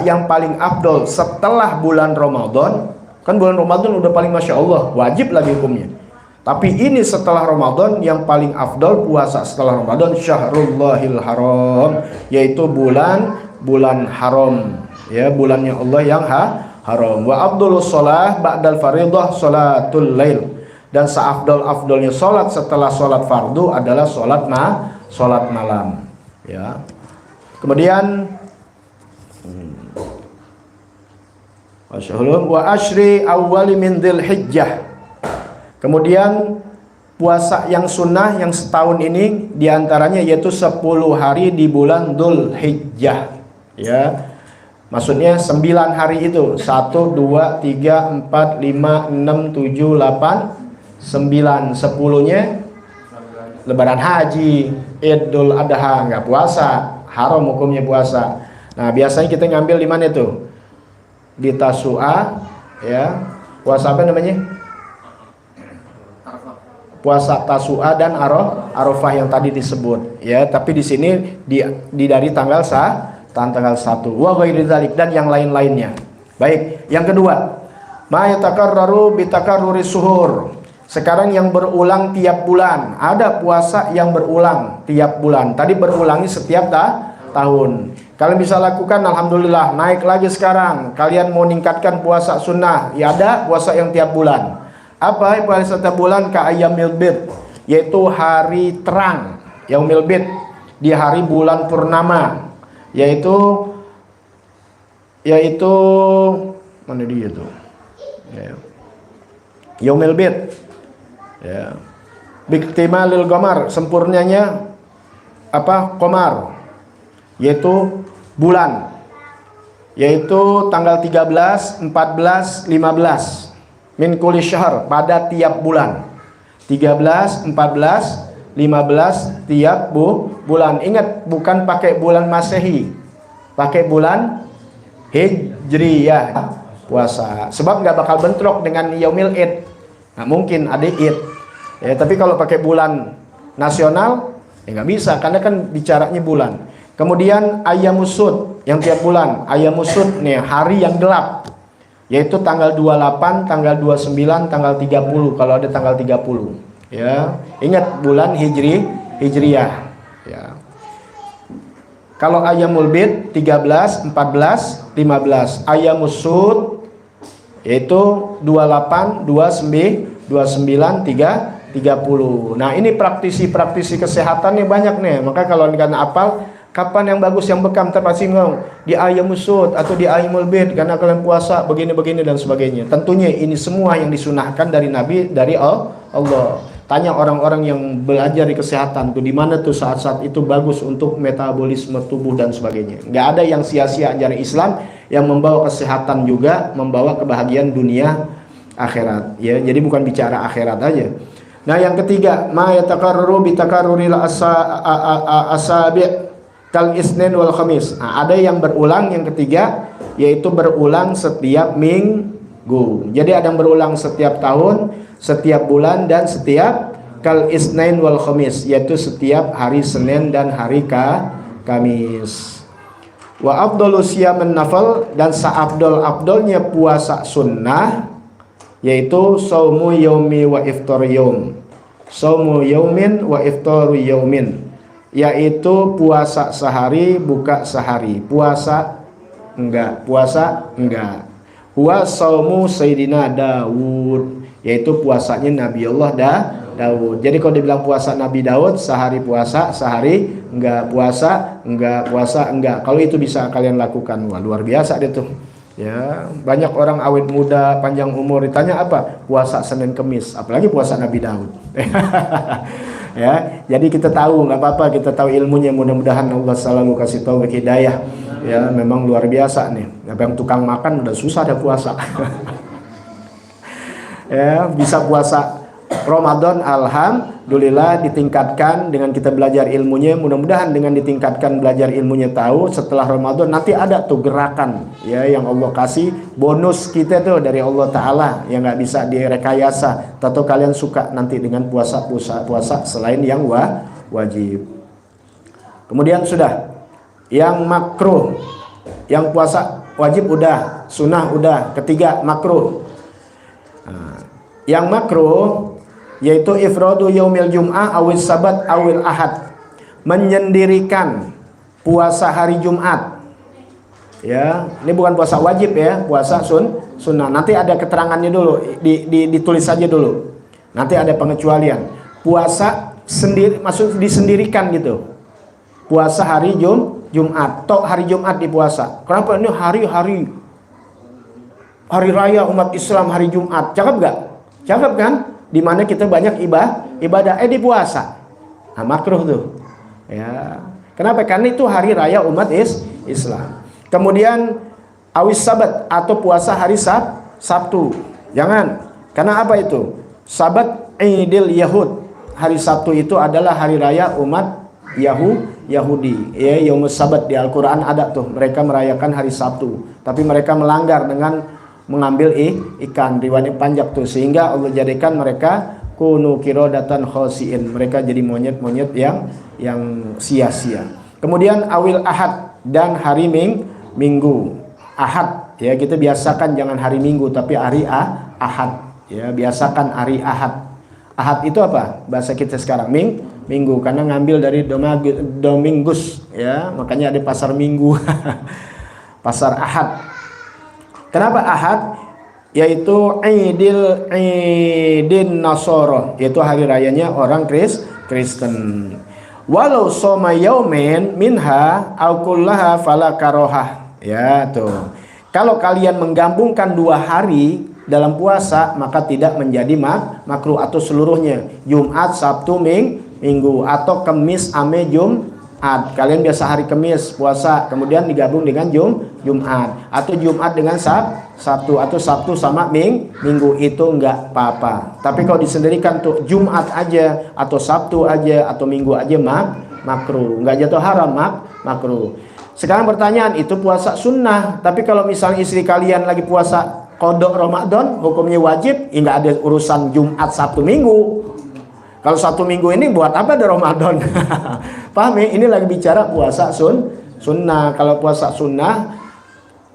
yang paling afdol setelah bulan Ramadan. Kan bulan Ramadan udah paling Masya Allah, wajib lagi hukumnya. Tapi ini setelah Ramadan yang paling afdol puasa setelah Ramadan, Syahrullahil Haram, yaitu bulan haram, ya, bulannya Allah yang haram. Wa afdhalus shalah ba'dal faridah sholatul lail. Dan seafdol-afdolnya sholat setelah sholat fardu adalah sholat malam, ya. Kemudian wa ashri awwali min Dzulhijjah. Kemudian puasa yang sunnah yang setahun ini diantaranya yaitu 10 hari di bulan Dzulhijjah, ya. Maksudnya 9 hari itu, 1, 2, 3, 4, 5, 6, 7, 8, 9, 10-nya Lebaran Haji, Idul Adha, nggak puasa, haram hukumnya puasa. Nah, biasanya kita ngambil di mana itu? Di Tasu'a, ya. Puasa apa namanya? Puasa Tasu'a dan Arafah yang tadi disebut, ya. Tapi di sini di dari tanggal 1 wa ghairi dzalik, dan yang lain-lainnya. Baik, yang kedua, ma yatakarraru bitakarruri suhur. Sekarang yang berulang tiap bulan. Ada puasa yang berulang tiap bulan. Tadi berulangi setiap tahun. Kalian bisa lakukan, alhamdulillah, naik lagi sekarang. Kalian mau meningkatkan puasa sunnah, ya ada puasa yang tiap bulan. Apa puasa tiap bulan? Ka ayyamil bid, yaitu hari terang, yaumil bid, di hari bulan purnama, yaitu mana dia itu? Ya. Yaumil bid, ya. Biktimalil qamar, sempurnanya qamar, yaitu bulan, yaitu tanggal 13, 14, 15 min kulli syahr, pada tiap bulan. 13, 14, 15 tiap bulan. Ingat, bukan pakai bulan Masehi, pakai bulan Hijriyah puasa. Sebab nggak bakal bentrok dengan Yaumil Id. Nah, mungkin ada Id. Ya, tapi kalau pakai bulan nasional ya nggak bisa, karena kan bicaranya bulan. Kemudian Ayyamusud yang tiap bulan. Ayyamusud nih hari yang gelap, yaitu tanggal 28, tanggal 29, tanggal 30 kalau ada tanggal 30. Ya, ingat bulan Hijriyah. Ya. Kalau Ayyamul Bid 13, 14, 15. Ayyamusud yaitu 28, 29, 30. Nah, ini praktisi kesehatannya banyak nih. Maka kalau kalian apal kapan yang bagus yang bekam, terpasti ngomong di Ayyamusud atau di Ayyamul Bid karena kalian puasa begini dan sebagainya. Tentunya ini semua yang disunahkan dari Nabi, dari Allah. Tanya orang-orang yang belajar di kesehatan tuh di mana tuh saat-saat itu bagus untuk metabolisme tubuh dan sebagainya. Nggak ada yang sia-sia ajaran Islam yang membawa kesehatan juga membawa kebahagiaan dunia akhirat. Ya, jadi bukan bicara akhirat aja. Nah, yang ketiga, ma yatakarraru bi takarruril asabi' kal isnin wal khamis. Nah, ada yang berulang, yang ketiga yaitu berulang setiap minggu. Jadi ada yang berulang setiap tahun, setiap bulan, dan setiap kal isnain wal khamis, yaitu setiap hari Senin dan hari Kamis. Wa afdalu siyaman nafal, dan seabdol-abdolnya puasa sunnah yaitu saumu yaumi wa iftar yaum. Saumu yaumin wa iftaru yaumin, yaitu puasa sehari, buka sehari. Puasa enggak. Huwa saumu Sayyidina Daud, yaitu puasanya Nabi Allah Daud. Jadi kalau dibilang puasa Nabi Daud, sehari puasa, sehari enggak puasa, enggak. Kalau itu bisa kalian lakukan, wah luar biasa deh tuh. Ya, banyak orang awet muda, panjang umur ditanya apa? Puasa Senin Kemis, apalagi puasa Nabi Daud. Ya, jadi kita tahu, nggak apa-apa, kita tahu ilmunya. Mudah-mudahan Allah selalu kasih tahu hidayah. Ya, memang luar biasa nih. Yang tukang makan udah susah ada puasa. Ya, bisa puasa Ramadan, alhamdulillah ditingkatkan dengan kita belajar ilmunya. Mudah-mudahan dengan ditingkatkan belajar ilmunya, tahu setelah Ramadan nanti ada tuh gerakan ya yang Allah kasih bonus kita tuh dari Allah Ta'ala yang nggak bisa direkayasa. Tentu kalian suka nanti dengan puasa selain yang wajib. Kemudian sudah yang makruh, yang puasa wajib udah, sunnah udah, ketiga makruh. Yang makruh yaitu ifradu yaumil jum'ah awil sabat awil ahad, menyendirikan puasa hari Jumat. Ya, ini bukan puasa wajib ya, puasa sunnah. Nanti ada keterangannya dulu, ditulis saja dulu. Nanti ada pengecualian. Puasa sendiri, maksud disendirikan gitu. Puasa hari Jumat, tok hari Jumat dipuasa. Kenapa? Ini hari raya umat Islam, hari Jumat. Cakep gak? Cakep kan? Dimana kita banyak ibadah di puasa. Nah, makruh tuh. Ya. Kenapa? Karena itu hari raya umat Islam. Kemudian awis sabat atau puasa hari Sabtu. Jangan. Karena apa itu? Sabat Idul Yahud. Hari Sabtu itu adalah hari raya umat Yahudi. Ya, Yaumus Sabat di Al-Qur'an ada tuh. Mereka merayakan hari Sabtu, tapi mereka melanggar dengan mengambil ikan, riwayat panjang tuh, sehingga Allah jadikan mereka kunu kirodatan khosiin, mereka jadi monyet-monyet yang sia-sia. Kemudian awil ahad, dan hari Minggu. Ahad ya, kita biasakan jangan hari Minggu tapi hari Ahad ya, biasakan hari Ahad. Ahad itu apa bahasa kita sekarang? Minggu, karena ngambil dari Domingus ya, makanya ada pasar Minggu. Pasar Ahad. Kenapa Ahad? Yaitu Idin Nasoro, yaitu hari rayanya orang Kristen. Walau soma yaumin minha au kullaha fala karohah. Ya tuh. Kalau kalian menggabungkan 2 hari dalam puasa, maka tidak menjadi makruh, atau seluruhnya, Jumat, Sabtu, Minggu, atau Kamis ame Jumat. Kalian biasa hari Kamis puasa, kemudian digabung dengan Jumat, atau Jumat dengan Sabtu, atau Sabtu sama Minggu, itu enggak apa-apa. Tapi kalau disendirikan tuh Jumat aja atau Sabtu aja atau Minggu aja makruh, enggak jatuh haram, makruh. Sekarang pertanyaan, itu puasa sunnah. Tapi kalau misalnya istri kalian lagi puasa qada Ramadan, hukumnya wajib, enggak ada urusan Jumat, Sabtu, Minggu. Kalau Sabtu Minggu ini buat apa ada Ramadan? Paham ya? Ini lagi bicara puasa sunnah. Kalau puasa sunnah,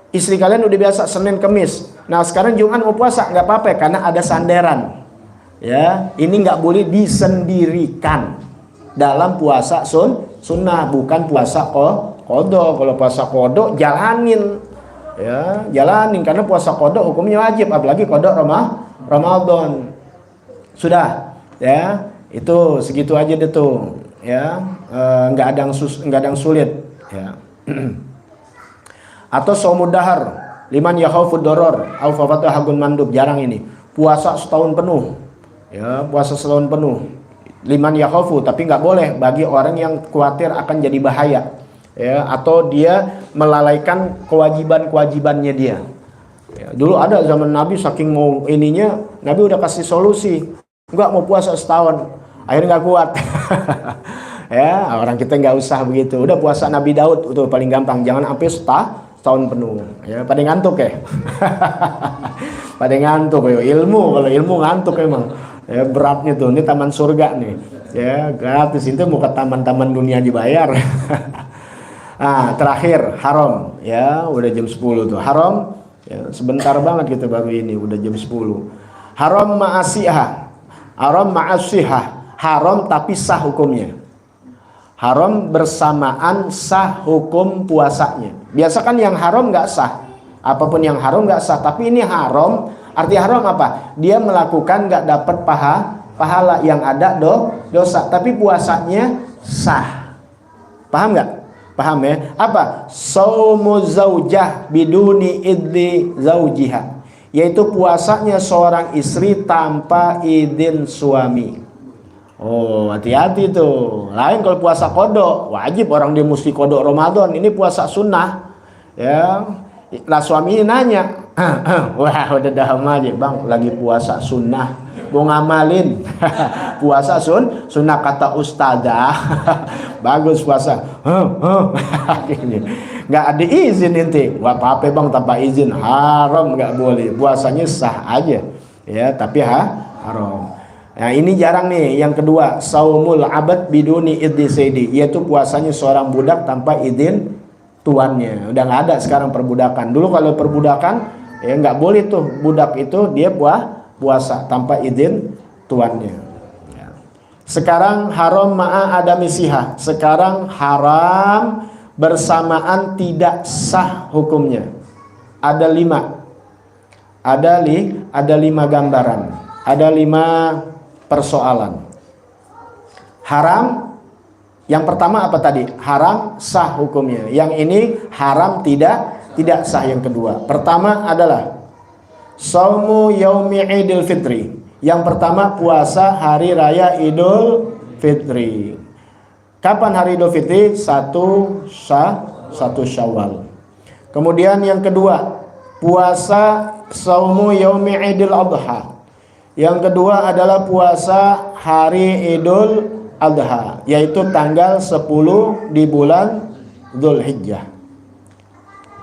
istri kalian udah biasa Senin Kemis. Nah sekarang Jumat mau puasa, nggak apa-apa ya, karena ada sandaran. Ya, ini nggak boleh disendirikan dalam puasa sunnah, bukan puasa qada. Kalau puasa qada jalanin, ya jalanin, karena puasa qada hukumnya wajib, apalagi qada Ramadan. Sudah, ya. Itu segitu aja deh tuh, ya, nggak ada yang sulit, ya. Atau saumud dahar liman yakhafud doror au fafatu hagun mandub, jarang ini puasa setahun penuh, ya, puasa setahun penuh liman yakhafu, tapi nggak boleh bagi orang yang khawatir akan jadi bahaya, ya, atau dia melalaikan kewajibannya dia. Ya, dulu ada zaman Nabi, saking mau ininya, Nabi udah kasih solusi, nggak mau puasa setahun. Akhirnya nggak kuat. Ya, orang kita nggak usah begitu. Udah puasa Nabi Daud itu paling gampang. Jangan sampai setahun penuh. Ya, pada ngantuk ya. Pada ngantuk ya. Kalau ilmu ngantuk emang. Ya, beratnya tuh. Ini taman surga nih. Ya, gratis itu mau ke taman-taman dunia dibayar. Nah, terakhir haram. Ya, udah jam 10 tuh. Haram. Ya, sebentar banget kita baru ini udah jam 10. Haram ma'asihah. Haram ma'asihah. Haram tapi sah hukumnya. Haram bersamaan sah hukum puasanya. Biasa kan yang haram nggak sah. Apapun yang haram nggak sah. Tapi ini haram. Arti haram apa? Dia melakukan nggak dapat pahala, yang ada dosa. Tapi puasanya sah. Paham nggak? Paham ya? Apa? Saumu zaujah biduni idzi zaujiha. Yaitu puasanya seorang istri tanpa izin suami. Oh, hati-hati tuh. Lain kalau puasa qada, wajib orang dia mesti qada Ramadan. Ini puasa sunnah. Ya. Lah suami nanya, wah udah dah aja bang, lagi puasa sunnah, mau ngamalin. Puasa sunnah kata ustazah. Bagus puasa. Nggak ada izin inti. Wah apa bang tanpa izin, haram, nggak boleh. Puasanya sah aja, ya, tapi haram. Nah ini jarang nih. Yang kedua, saumul abad biduni idzi sayyidi, yaitu puasanya seorang budak tanpa izin tuannya. Udah nggak ada sekarang perbudakan. Dulu kalau perbudakan ya nggak boleh tuh, budak itu dia puasa tanpa izin tuannya. Ya. Sekarang haram ma'a adami siha. Sekarang haram bersamaan tidak sah hukumnya. Ada 5. Ada 5 gambaran. Ada 5 persoalan. Haram yang pertama apa tadi? Haram sah hukumnya. Yang ini haram tidak sah yang kedua. Pertama adalah saumu yaumi idul fitri. Yang pertama puasa hari raya Idul Fitri. Kapan hari Idul Fitri? 1 Syawal. Kemudian yang kedua, puasa saumu yaumi idul adha. Yang kedua adalah puasa hari Idul Adha, yaitu tanggal 10 di bulan Dzulhijjah.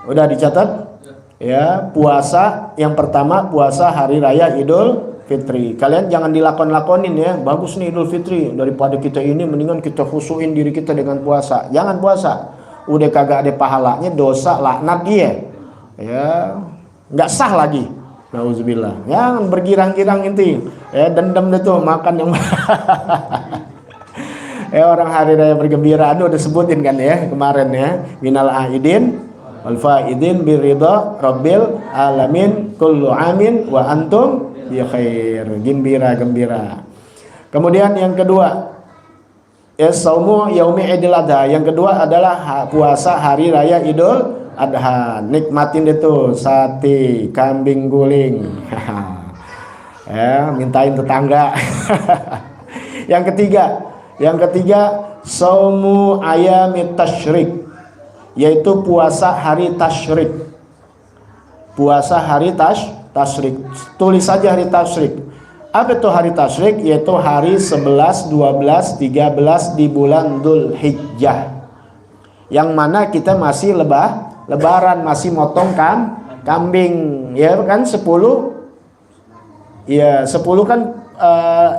Udah dicatat? Ya, puasa yang pertama puasa hari raya Idul Fitri. Kalian jangan dilakon-lakonin ya. Bagus nih Idul Fitri, daripada kita ini mendingan kita khusuin diri kita dengan puasa. Jangan puasa. Udah kagak ada pahalanya, dosa, laknat dia. Ya, nggak sah lagi. Nauzubillah. Jangan bergirang-girang inti. Ya, dendam deh tuh makan yang orang hari raya bergembira. Aduh udah sebutin kan ya kemarin ya. Minal aidin wal faidin biridha rabbil alamin kullu amin wa antum bi khair. Gembira. Kemudian yang kedua, saumu yaumi idul adha. Yang kedua adalah puasa hari raya Idul Adha. Nikmatin itu sate, kambing guling. Ya, mintain tetangga. Yang ketiga Saumu ayamit tasyrik, yaitu puasa hari tasyrik. Puasa hari tasyrik. Tulis saja hari tasyrik. Apa itu hari tasyrik? Yaitu hari 11, 12, 13 di bulan Dzulhijjah. Yang mana kita masih lebaran, masih motong kambing, ya kan 10. Ya, 10 kan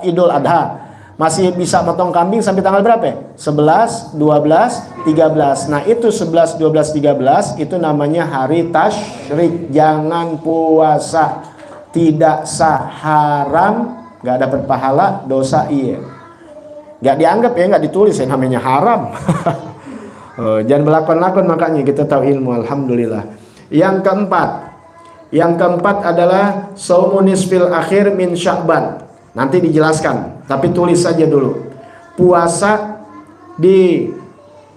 Idul Adha. Masih bisa potong kambing sampai tanggal berapa? 11, 12, 13. Nah, itu 11, 12, 13 itu namanya hari tasyrik. Jangan puasa, tidak sah, haram, nggak dapat pahala, dosa iya. Nggak dianggap ya, nggak ditulis ya, namanya haram. Jangan berlakon-lakon, makanya kita tahu ilmu, alhamdulillah. Yang keempat adalah saumu nisfil akhir min Sya'ban. Nanti dijelaskan, tapi tulis saja dulu. Puasa di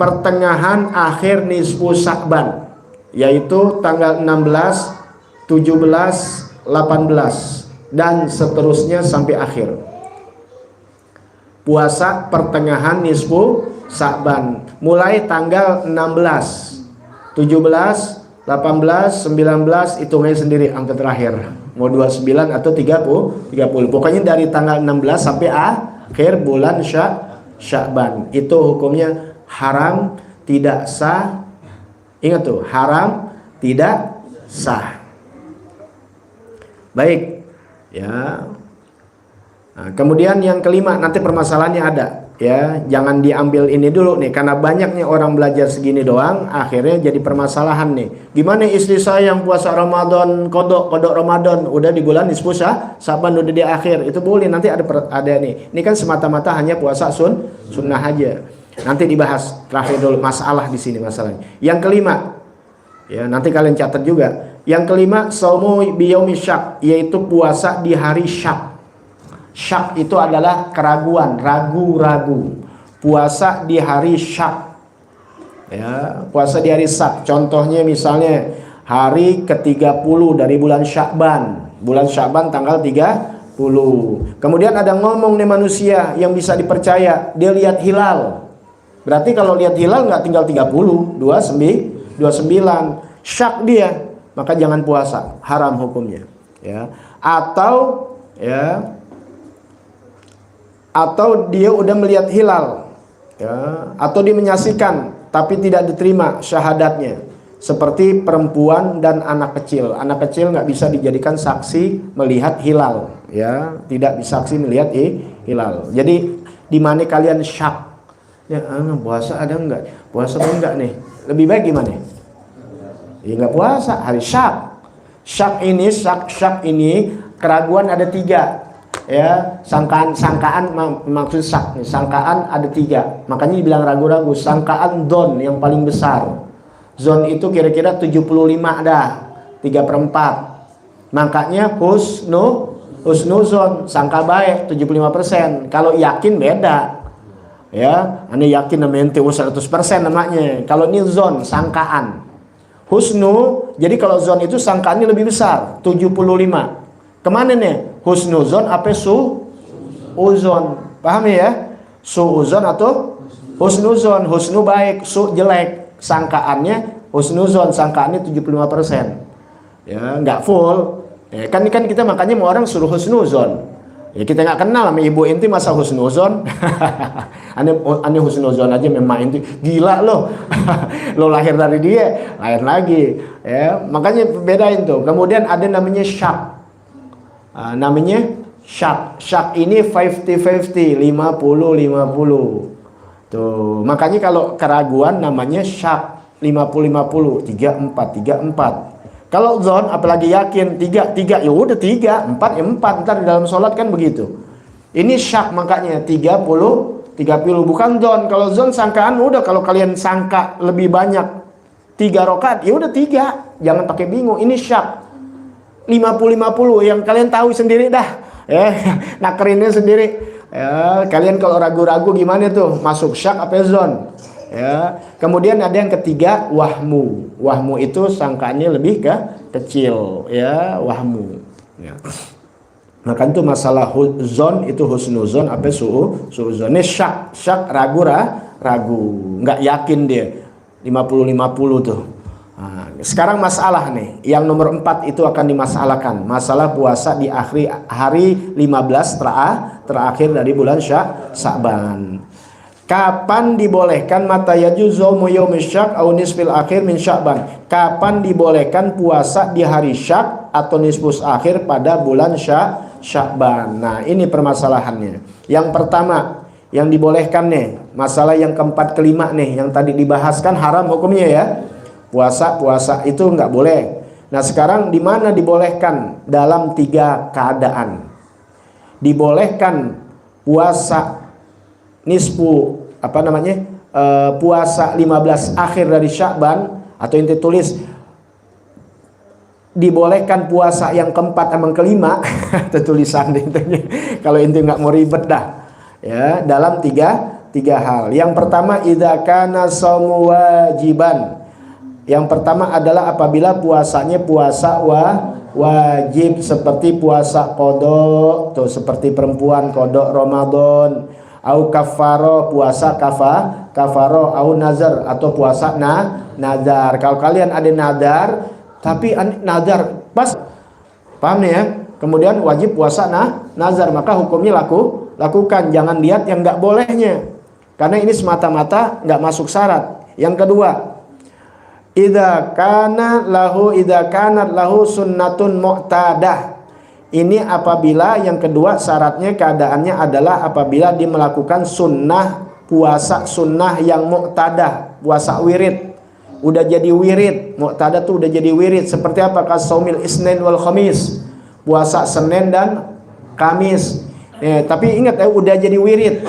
pertengahan akhir nisfu Sya'ban, yaitu tanggal 16, 17, 18 dan seterusnya sampai akhir. Puasa pertengahan nisfu Sya'ban, mulai tanggal 16, 17, 18, 19, hitungnya sendiri angka terakhir. Mau 29 atau 30. Pokoknya dari tanggal 16 sampai akhir bulan Sya'ban. Itu hukumnya haram, tidak sah. Ingat tuh, haram, tidak sah. Baik. Ya. Nah, kemudian yang kelima, nanti permasalahannya ada. Ya, jangan diambil ini dulu nih, karena banyaknya orang belajar segini doang, akhirnya jadi permasalahan nih. Gimana istri saya yang puasa Ramadan, kodok Ramadan, udah di bulan nisfu Sya'ban, udah di akhir, itu boleh. Nanti ada nih. Ini kan semata-mata hanya puasa sunnah aja. Nanti dibahas terakhir dulu masalah di sini masalahnya. Yang kelima, ya nanti kalian catat juga. Yang kelima, saumu biyaumi syak, yaitu puasa di hari syak. Syak itu adalah keraguan, ragu-ragu. Puasa di hari syak. Ya, puasa di hari syak. Contohnya misalnya hari ke-30 dari bulan Sya'ban. Bulan Sya'ban tanggal 30. Kemudian ada ngomong nih manusia yang bisa dipercaya, dia lihat hilal. Berarti kalau lihat hilal nggak tinggal 30, 29. Syak dia, maka jangan puasa, haram hukumnya. Ya. Atau dia udah melihat hilal, ya, atau dia menyaksikan tapi tidak diterima syahadatnya, seperti perempuan dan anak kecil. Anak kecil nggak bisa dijadikan saksi melihat hilal, ya, tidak bisa saksi melihat hilal. Jadi di mana kalian syak, ya, puasa ada nggak? Puasa ada nggak nih? Lebih baik gimana? Ya nggak puasa, hari syak. Syak ini keraguan ada 3. Ya, sangkaan maksud sangkaan ada 3, makanya dibilang ragu-ragu. Sangkaan dzon yang paling besar, dzon itu kira-kira 75 dah, 3/4. Makanya husnuzon, sangka baik 75%. Kalau yakin beda, ya, ane yakin namanya 100% namanya. Kalau ini dzon, sangkaan. Husnu, jadi kalau dzon itu sangkaannya lebih besar, 75. Kemana nih? Husnuzon apa su'uzon? Paham ya? Su'uzon atau husnuzon. Husnu baik, su jelek. Sangkaannya husnuzon, sangkaannya 75%. Ya, nggak full. Ya, kan kita makanya mau orang suruh husnuzon. Ya, kita nggak kenal sama ibu inti masa husnuzon. Aneh husnuzon aja memang inti. Gila loh. Lo lahir dari dia, lahir lagi. Ya, makanya bedain tuh. Kemudian ada namanya syak. Namanya syak. Syak ini 50-50, 50-50. Tuh, makanya kalau keraguan namanya syak 50-50, 3-4. Kalau zon apalagi yakin 3, ya udah 3, 4 ya 4. Ntar di dalam sholat kan begitu. Ini syak makanya 30, bukan zon. Kalau zon sangkaan udah, kalau kalian sangka lebih banyak 3 rakaat, ya udah 3. Jangan pakai bingung. Ini syak 50-50, yang kalian tahu sendiri dah, ya, nakerinnya sendiri. Ya, kalian kalau ragu-ragu gimana tuh, masuk syak apa zon? Ya, kemudian ada yang ketiga, wahmu. Wahmu itu sangkaannya lebih kecil, ya, wahmu. Ya. Maka itu masalah zon itu husnuzon apa suuzon. Ini syak ragu, nggak yakin dia 50-50 tuh. Nah, sekarang masalah nih, yang nomor 4 itu akan dimasalahkan. Masalah puasa di akhir hari 15 terakhir dari bulan Sya'ban. Kapan dibolehkan mata yajuzu yaumish syak au nisfil akhir min Sya'ban? Kapan dibolehkan puasa di hari syak atau nisfus akhir pada bulan Sya'ban? Nah, ini permasalahannya. Yang pertama yang dibolehkan nih, masalah yang keempat kelima nih, yang tadi dibahaskan haram hukumnya ya. Puasa itu nggak boleh. Nah, sekarang di mana dibolehkan? Dalam 3 keadaan. Dibolehkan puasa nisfu puasa 15 akhir dari Sya'ban, atau inti tulis dibolehkan puasa yang keempat emang kelima tulisan intinya kalau inti nggak mau ribet dah ya, dalam tiga hal. Yang pertama idza kana shaumu wajiban. Yang pertama adalah apabila puasanya puasa wajib, seperti puasa qada, tuh seperti perempuan qada Ramadan, au kafaro puasa kafaro, au nazar atau puasa nazar. Kalau kalian ada nazar tapi nazar pas paham nih ya, kemudian wajib puasa nazar, maka hukumnya lakukan, jangan lihat yang nggak bolehnya, karena ini semata-mata nggak masuk syarat. Yang kedua, idza kanat lahu sunnatun mu'tadah. Ini apabila yang kedua syaratnya keadaannya adalah apabila dia melakukan puasa sunnah yang mu'tadah, puasa wirid, udah jadi wirid. Mu'tadah tuh udah jadi wirid. Seperti apa? Kasaumil isnin wal khamis, puasa Senin dan Kamis. Tapi ingat ya, udah jadi wirid.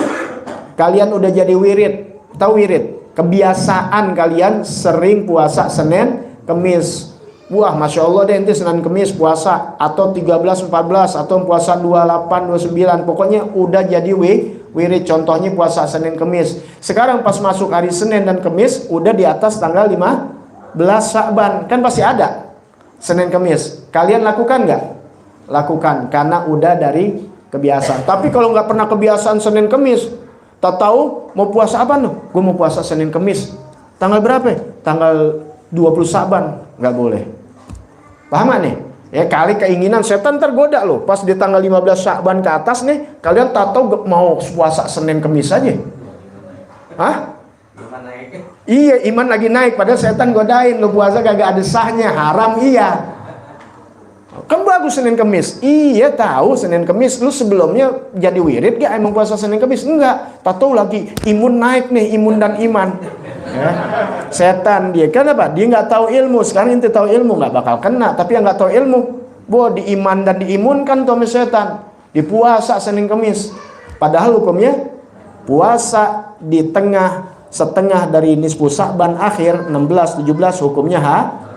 Kalian udah jadi wirid, tahu wirid? Kebiasaan kalian sering puasa Senin, Kamis. Wah, Masya Allah deh, ente Senin Kamis puasa, atau 13, 14, atau puasa 28, 29. Pokoknya udah jadi wirid. Contohnya puasa Senin Kamis. Sekarang pas masuk hari Senin dan Kamis, udah di atas tanggal 15 Sya'ban. Kan pasti ada Senin Kamis. Kalian lakukan nggak? Lakukan, karena udah dari kebiasaan. Tapi kalau nggak pernah kebiasaan Senin Kamis, tak tahu mau puasa apa nih? Gue mau puasa Senin Kamis. Tanggal berapa? Tanggal 20 Sya'ban. Nggak boleh. Paham nih? Ya, kali keinginan setan tergoda loh. Pas di tanggal 15 Sya'ban ke atas nih, kalian tak tahu mau puasa Senin Kamis aja. Hah? Iman naik. Iya, iman lagi naik. Padahal setan godain, lu puasa kagak ada sahnya, haram iya. Kan bagus Senin Kamis. Iya tahu Senin Kamis. Lu sebelumnya jadi wirid gak emang puasa Senin Kamis? Enggak. Tak tahu lagi imun naik nih, imun dan iman. Ya. Setan dia. Kenapa? Dia nggak tahu ilmu. Sekarang ente tahu ilmu nggak bakal kena. Tapi yang nggak tahu ilmu, diiman dan diimunkan tuh setan. Dipuasa Senin Kamis. Padahal hukumnya puasa di setengah dari nisfu Sya'ban akhir 16, 17 hukumnya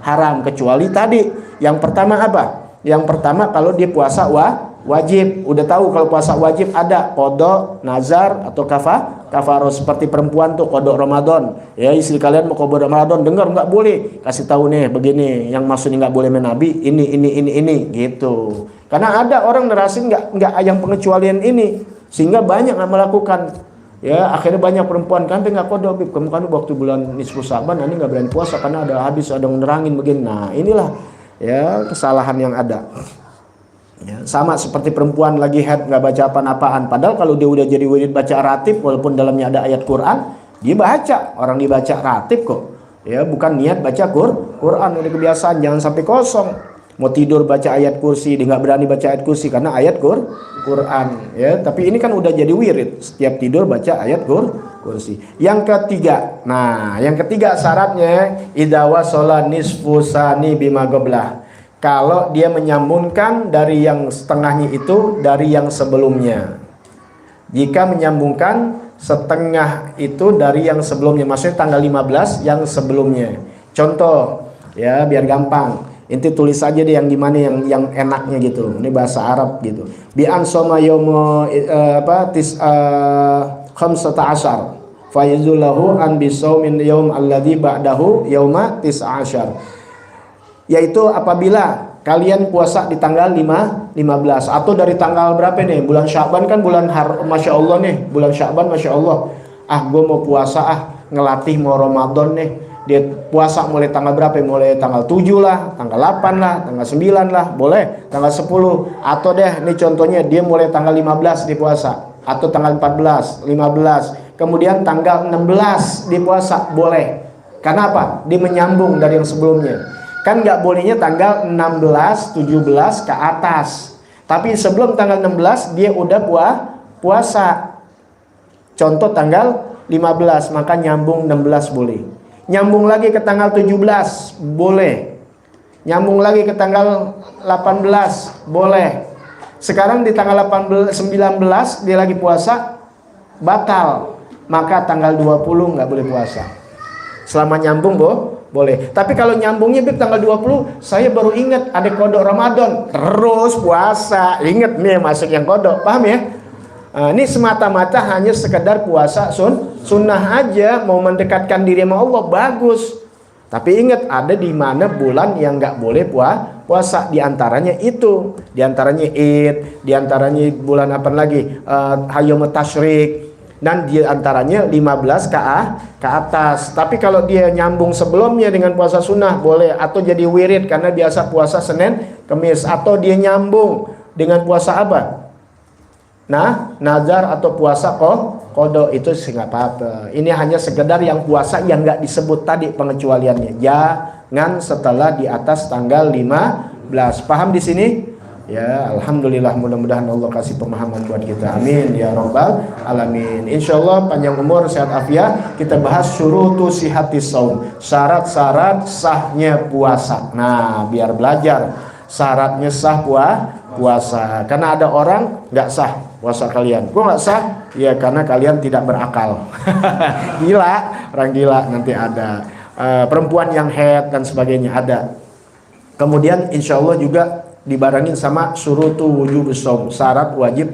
haram, kecuali tadi. Yang pertama apa? Yang pertama kalau dia puasa wajib. Udah tahu kalau puasa wajib ada qada, nazar atau kafaro, seperti perempuan tuh qada Ramadan. Ya, istri kalian mau qada Ramadan, dengar nggak boleh, kasih tahu nih begini, yang maksudnya nggak boleh menabi ini gitu. Karena ada orang nerasin nggak yang pengecualian ini, sehingga banyak yang melakukan. Ya, akhirnya banyak perempuan kan nggak qada, kamu kan waktu bulan nisfu Sya'ban nanti nggak berani puasa karena ada hadis ada yang nerangin begini. Nah, inilah ya kesalahan yang ada. Ya, sama seperti perempuan lagi haid nggak baca apa-apaan. Padahal kalau dia udah jadi wirid baca ratib, walaupun dalamnya ada ayat Quran, dia baca. Orang dibaca ratib kok. Ya, bukan niat baca Quran, udah kebiasaan, jangan sampai kosong. Mau tidur baca ayat kursi, dia nggak berani baca ayat kursi karena ayat Quran. Ya, tapi ini kan udah jadi wirid. Setiap tidur baca ayat kursi. Yang ketiga, yang ketiga syaratnya idza wasala nisfu sani bima qablah. Kalau dia menyambungkan dari yang setengahnya itu dari yang sebelumnya. Jika menyambungkan setengah itu dari yang sebelumnya, maksudnya tanggal 15 yang sebelumnya. Contoh, ya biar gampang. Inti tulis aja deh yang gimana yang enaknya gitu. Ini bahasa Arab gitu. Bi an soma yauma khamsata asyar. Fa yazulahu an bisaumin yaum alladzi ba'dahu yauma 19. yaitu apabila kalian puasa di tanggal 15 atau dari tanggal berapa nih? Bulan Sya'ban kan Masya Allah nih, bulan Sya'ban Masya Allah. Gue mau puasa ngelatih mau Ramadan nih. Dia puasa mulai tanggal berapa? Mulai tanggal 7 lah, tanggal 8 lah, tanggal 9 lah, boleh, tanggal 10. Atau deh, ini contohnya dia mulai tanggal 15 di puasa, atau tanggal 14, 15, kemudian tanggal 16 di puasa, boleh. Karena apa? Dia menyambung dari yang sebelumnya. Kan nggak bolehnya tanggal 16, 17 ke atas. Tapi sebelum tanggal 16 dia udah puasa. Contoh tanggal 15, maka nyambung 16 boleh. Nyambung lagi ke tanggal 17 boleh. Nyambung lagi ke tanggal 18 boleh. Sekarang di tanggal 19 dia lagi puasa, batal. Maka tanggal 20 nggak boleh puasa. Selama nyambung boleh. Tapi kalau nyambungnya tanggal 20, saya baru ingat ada kodok Ramadan, terus puasa. Ingat nih masuk yang kodok, paham ya? Ini semata-mata hanya sekedar puasa sunnah aja, mau mendekatkan diri sama Allah, bagus. Tapi ingat, ada di mana bulan yang nggak boleh puasa. Di antaranya itu, di antaranya Id, di antaranya bulan apa lagi, Hayyamut Tasyrik, dan di antaranya 15 ke atas. Tapi kalau dia nyambung sebelumnya dengan puasa sunnah boleh, atau jadi wirid karena biasa puasa Senin Kamis, atau dia nyambung dengan puasa apa? Nah, nazar atau puasa kodok, itu sih nggak apa-apa. Ini hanya sekedar yang puasa yang nggak disebut tadi pengecualiannya. Jangan setelah di atas tanggal 15. Paham di sini? Ya, alhamdulillah, mudah-mudahan Allah kasih pemahaman buat kita. Amin ya rabbal alamin. Insyaallah panjang umur, sehat afiat. Kita bahas syurutu sihatis saum, syarat-syarat sahnya puasa. Nah, biar belajar syaratnya sah puasa. Karena ada orang nggak sah puasa kalian. Kok nggak sah? Ya karena kalian tidak berakal. Gila, orang gila nanti ada. Perempuan yang haid dan sebagainya ada. Kemudian insya Allah juga dibarengin sama syurutu wujubus shaum, syarat wajib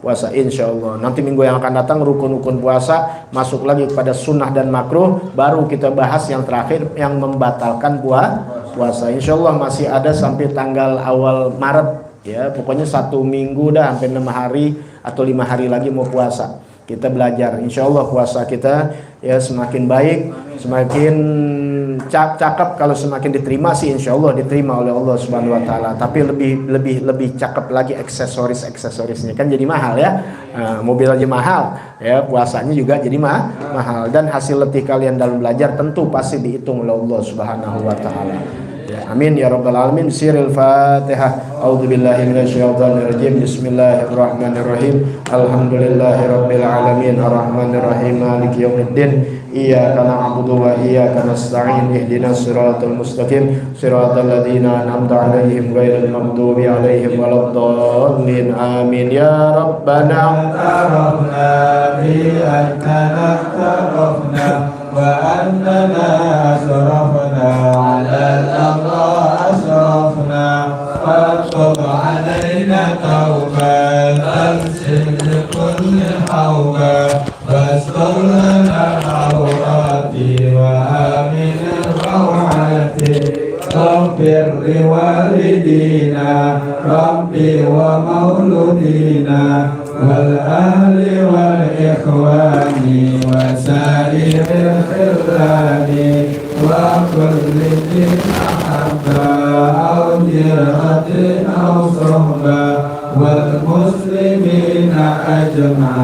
puasa insya Allah. Nanti minggu yang akan datang rukun-rukun puasa, masuk lagi kepada sunnah dan makruh, baru kita bahas yang terakhir yang membatalkan puasa. Insya Allah masih ada sampai tanggal awal Maret ya, pokoknya 1 minggu dah, sampai 6 hari atau 5 hari lagi mau puasa. Kita belajar, insya Allah puasa kita ya semakin baik, semakin cakep. Kalau semakin diterima sih insya Allah diterima oleh Allah Subhanahu Wa Taala. Tapi lebih cakep lagi aksesorisnya kan jadi mahal ya. Mobil aja mahal ya, puasanya juga jadi mahal. Dan hasil letih kalian dalam belajar tentu pasti dihitung oleh Allah Subhanahu Wa Taala. Ya, amin ya rabbal alamin. Siril Fatihah. A'udzubillahi minasyaitonirrajim. Bismillahirrahmanirrahim. Alhamdulillahirabbil alamin arrahmanirrahim maliki yaumiddin. Iyyaka na'budu wa iyyaka nasta'in. Ihdinas siratal mustaqim. Siratal ladzina an'amta 'alaihim ghairil maghdubi 'alaihim waladdallin. Amin ya rabbana
tarafna bi annana tarafna wa annana asrafna 'ala al-amra asrafna فاطب علينا توبة أرسل لكل حوبة فاستر لنا عوراتي وآمن الروعات اغفر لوالدينا ربي ومولودينا والأهل والإخوان وسائر الخلان وكل من أحبا أو جرة أو صحبة والمسلمين أجمعين.